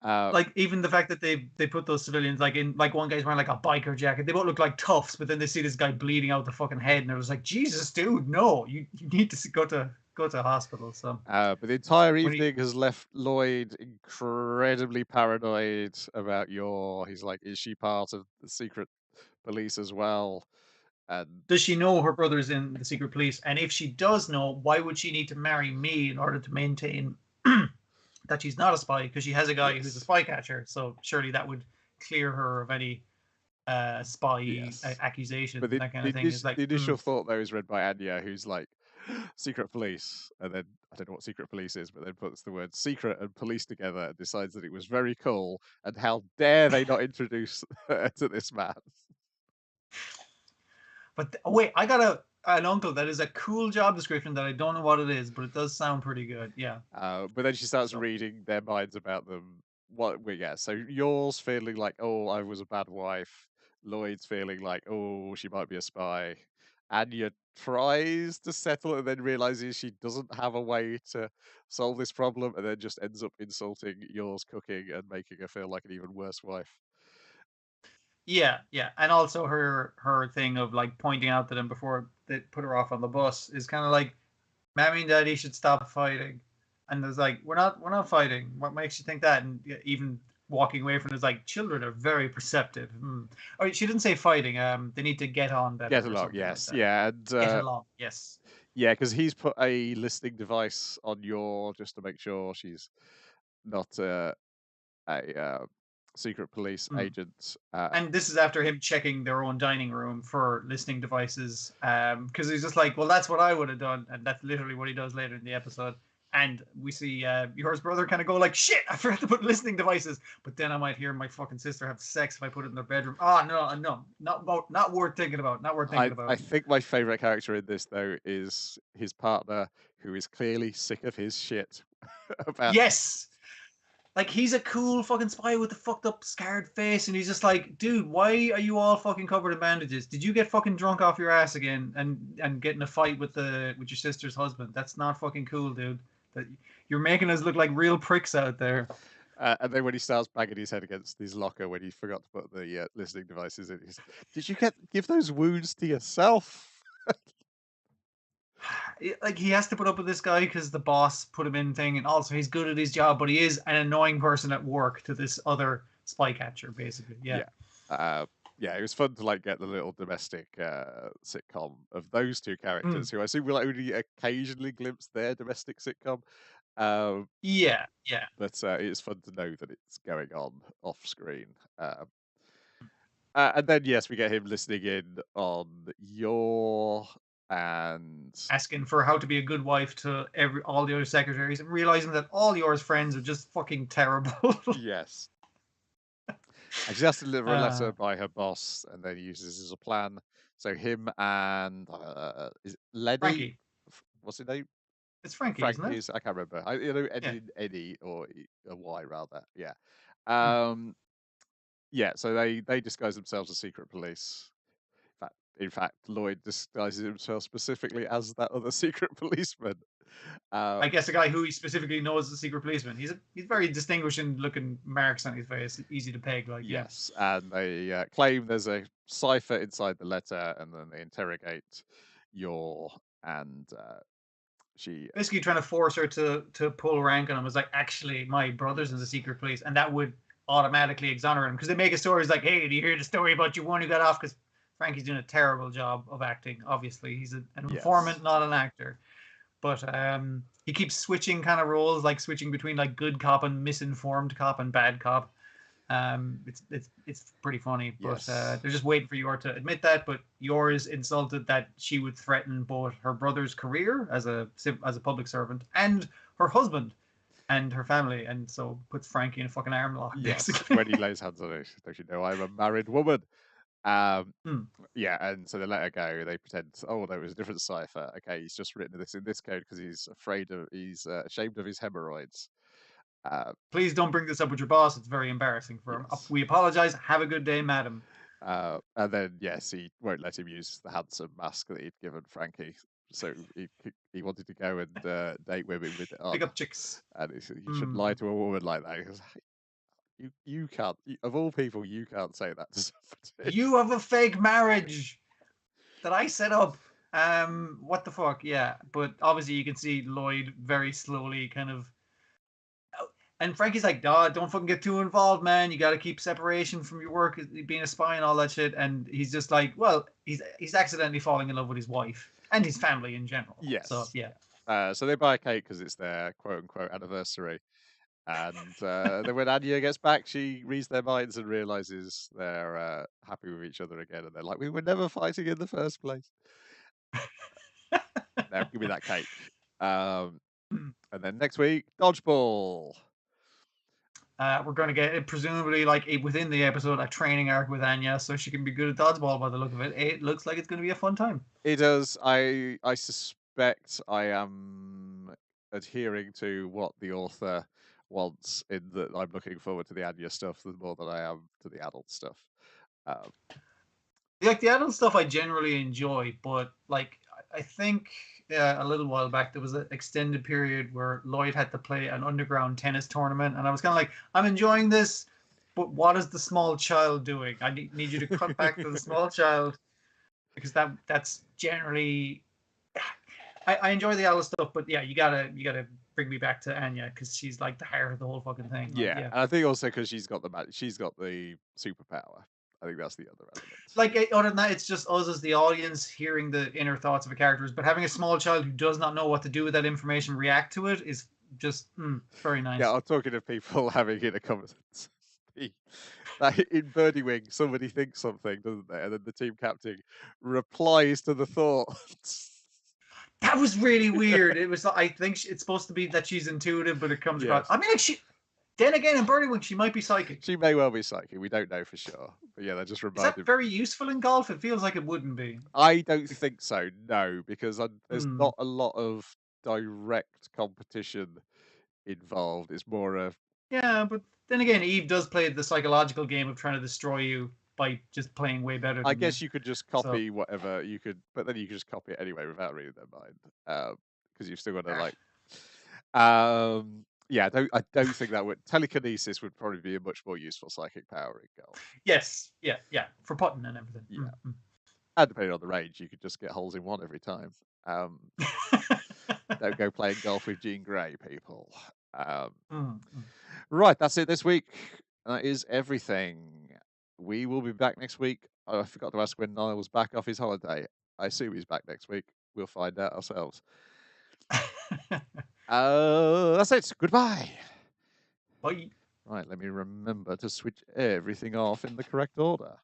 Like even the fact that they put those civilians like in, like one guy's wearing like a biker jacket. They both look like toughs, but then they see this guy bleeding out the fucking head, and they're just like, Jesus, dude, no, you need to go to a hospital. So but the entire when he evening has left Lloyd incredibly paranoid about He's like, is she part of the secret police as well? And does she know her brother's in the secret police? And if she does know, why would she need to marry me in order to maintain that she's not a spy? Because she has a guy who's a yes, spy catcher. So surely that would clear her of any spy yes. accusations But and that kind of thing. Is like, the initial thought though is read by Anya, who's like, secret police, and then I don't know what secret police is, but then puts the word secret and police together and decides that it was very cool, and how dare they not introduce her to this man. but wait, I got an uncle that is a cool job description that I don't know what it is, but it does sound pretty good. Yeah. But then she starts So reading their minds about them. Well, yeah, so yours feeling like, oh, I was a bad wife. Lloyd's feeling like, oh, she might be a spy. Anya tries to settle and then realizes she doesn't have a way to solve this problem, and then just ends up insulting yours cooking and making her feel like an even worse wife. yeah, yeah, and also her thing of like pointing out to them before they put her off on the bus is kind of like, Mommy and Daddy should stop fighting. And there's like, we're not fighting. What makes you think that? And even walking away from it is like, children are very perceptive. Oh, she didn't say fighting. They need to get on better Get or along, something like yes, that. yeah, and Get along, yes. yeah, because he's put a listening device on Yor just to make sure she's not a secret police agent. And this is after him checking their own dining room for listening devices, because he's just like, well, that's what I would have done, and that's literally what he does later in the episode. And we see Yor's brother kind of go like, shit, I forgot to put listening devices, but then I might hear my fucking sister have sex if I put it in their bedroom. Oh, no, not worth thinking about. Not worth thinking about. I think my favorite character in this, though, is his partner, who is clearly sick of his shit about. Yes. Like, he's a cool fucking spy with a fucked up, scarred face, and he's just like, dude, why are you all fucking covered in bandages? Did you get fucking drunk off your ass again and get in a fight with your sister's husband? That's not fucking cool, dude. That you're making us look like real pricks out there. And then when he starts banging his head against his locker when he forgot to put the listening devices in, he's, did you give those wounds to yourself? Like, he has to put up with this guy because the boss put him in thing, and also he's good at his job, but he is an annoying person at work to this other spy catcher, basically. Yeah. Yeah, it was fun to like get the little domestic sitcom of those two characters, who I assume will only occasionally glimpse their domestic sitcom. Yeah. But it's fun to know that it's going on off screen. And then yes, we get him listening in on Yor and asking for how to be a good wife to all the other secretaries, and realizing that all Yor's friends are just fucking terrible. Yes. And she has to deliver a letter by her boss, and then he uses as a plan. So him and is it Lenny? Frankie. What's his name? It's Frankie, isn't it? I can't remember. Eddie or a Y rather. Yeah. Yeah. So they disguise themselves as secret police. In fact, Lloyd disguises himself specifically as that other secret policeman. I guess a guy who he specifically knows is a secret policeman. He's very distinguishing looking marks on his face, easy to peg. Like, yes, and they claim there's a cipher inside the letter, and then they interrogate Yor, and she basically trying to force her to pull rank on him. Was like, actually, my brother's in the secret police, and that would automatically exonerate him, because they make a story like, hey, do you hear the story about your one who got off? Because Frankie's doing a terrible job of acting. Obviously, he's an informant, not an actor. But he keeps switching kind of roles, like switching between like good cop and misinformed cop and bad cop. It's pretty funny, but they're just waiting for Yor to admit that. But Yor is insulted that she would threaten both her brother's career as a public servant and her husband and her family, and so puts Frankie in a fucking arm lock. Yes, when he lays hands on it, don't you know I'm a married woman? Yeah, and so they let her go. They pretend, oh, there was a different cipher. Okay, he's just written this in this code because he's ashamed of his hemorrhoids. Please don't bring this up with your boss. It's very embarrassing for him. We apologize. Have a good day, madam. And then yes, he won't let him use the handsome mask that he'd given Frankie. So he wanted to go and date women with it on. Pick up chicks. And he said, you shouldn't lie to a woman like that. He goes, you can't, of all people, you can't say that to somebody. You have a fake marriage that I set up. What the fuck? Yeah, but obviously you can see Lloyd very slowly kind of, and Frankie's like, don't fucking get too involved, man. You got to keep separation from your work, being a spy and all that shit. And he's just like, well, he's accidentally falling in love with his wife and his family in general. Yes. So yeah. So they buy a cake because it's their quote unquote anniversary. And then when Anya gets back, she reads their minds and realizes they're happy with each other again. And they're like, we were never fighting in the first place. Now, give me that cake. And then next week, dodgeball. We're going to get, presumably, like within the episode, a training arc with Anya, so she can be good at dodgeball by the look of it. It looks like it's going to be a fun time. It does. I suspect I am adhering to what the author wants, in that I'm looking forward to the Anya stuff more than I am to the adult stuff. Like the adult stuff I generally enjoy, but like I think a little while back there was an extended period where Lloyd had to play an underground tennis tournament, and I was kind of like, I'm enjoying this, but what is the small child doing? I need you to cut back to the small child, because that's generally, I enjoy the Alice stuff, but yeah, you gotta bring me back to Anya because she's like the heart of the whole fucking thing. Like, Yeah, and I think also because she's got the superpower. I think that's the other element. Like, other than that, it's just us as the audience hearing the inner thoughts of the characters. But having a small child who does not know what to do with that information react to it is just very nice. Yeah, I'm talking of people having in a conversation. Like in Birdie Wing, somebody thinks something, doesn't they? And then the team captain replies to the thought. That was really weird. It was. I think it's supposed to be that she's intuitive, but it comes across. I mean, like then again, in Birdie Wing, she might be psychic. She may well be psychic. We don't know for sure. But yeah, that just reminded me. Is that very useful in golf? It feels like it wouldn't be. I don't think so, no, because there's not a lot of direct competition involved. It's more of... Yeah, but then again, Eve does play the psychological game of trying to destroy you by just playing way better than I guess you could just copy whatever you could, but then you could just copy it anyway without reading their mind, because you've still got to like... yeah, I don't think that would... Telekinesis would probably be a much more useful psychic power in golf. Yes, yeah, for putting and everything. Yeah. And depending on the range, you could just get holes in one every time. Don't go playing golf with Jean Grey, people. Right, that's it this week. That is everything. We will be back next week. Oh, I forgot to ask when Niall's back off his holiday. I assume he's back next week. We'll find out ourselves. That's it. Goodbye. Bye. Right, let me remember to switch everything off in the correct order.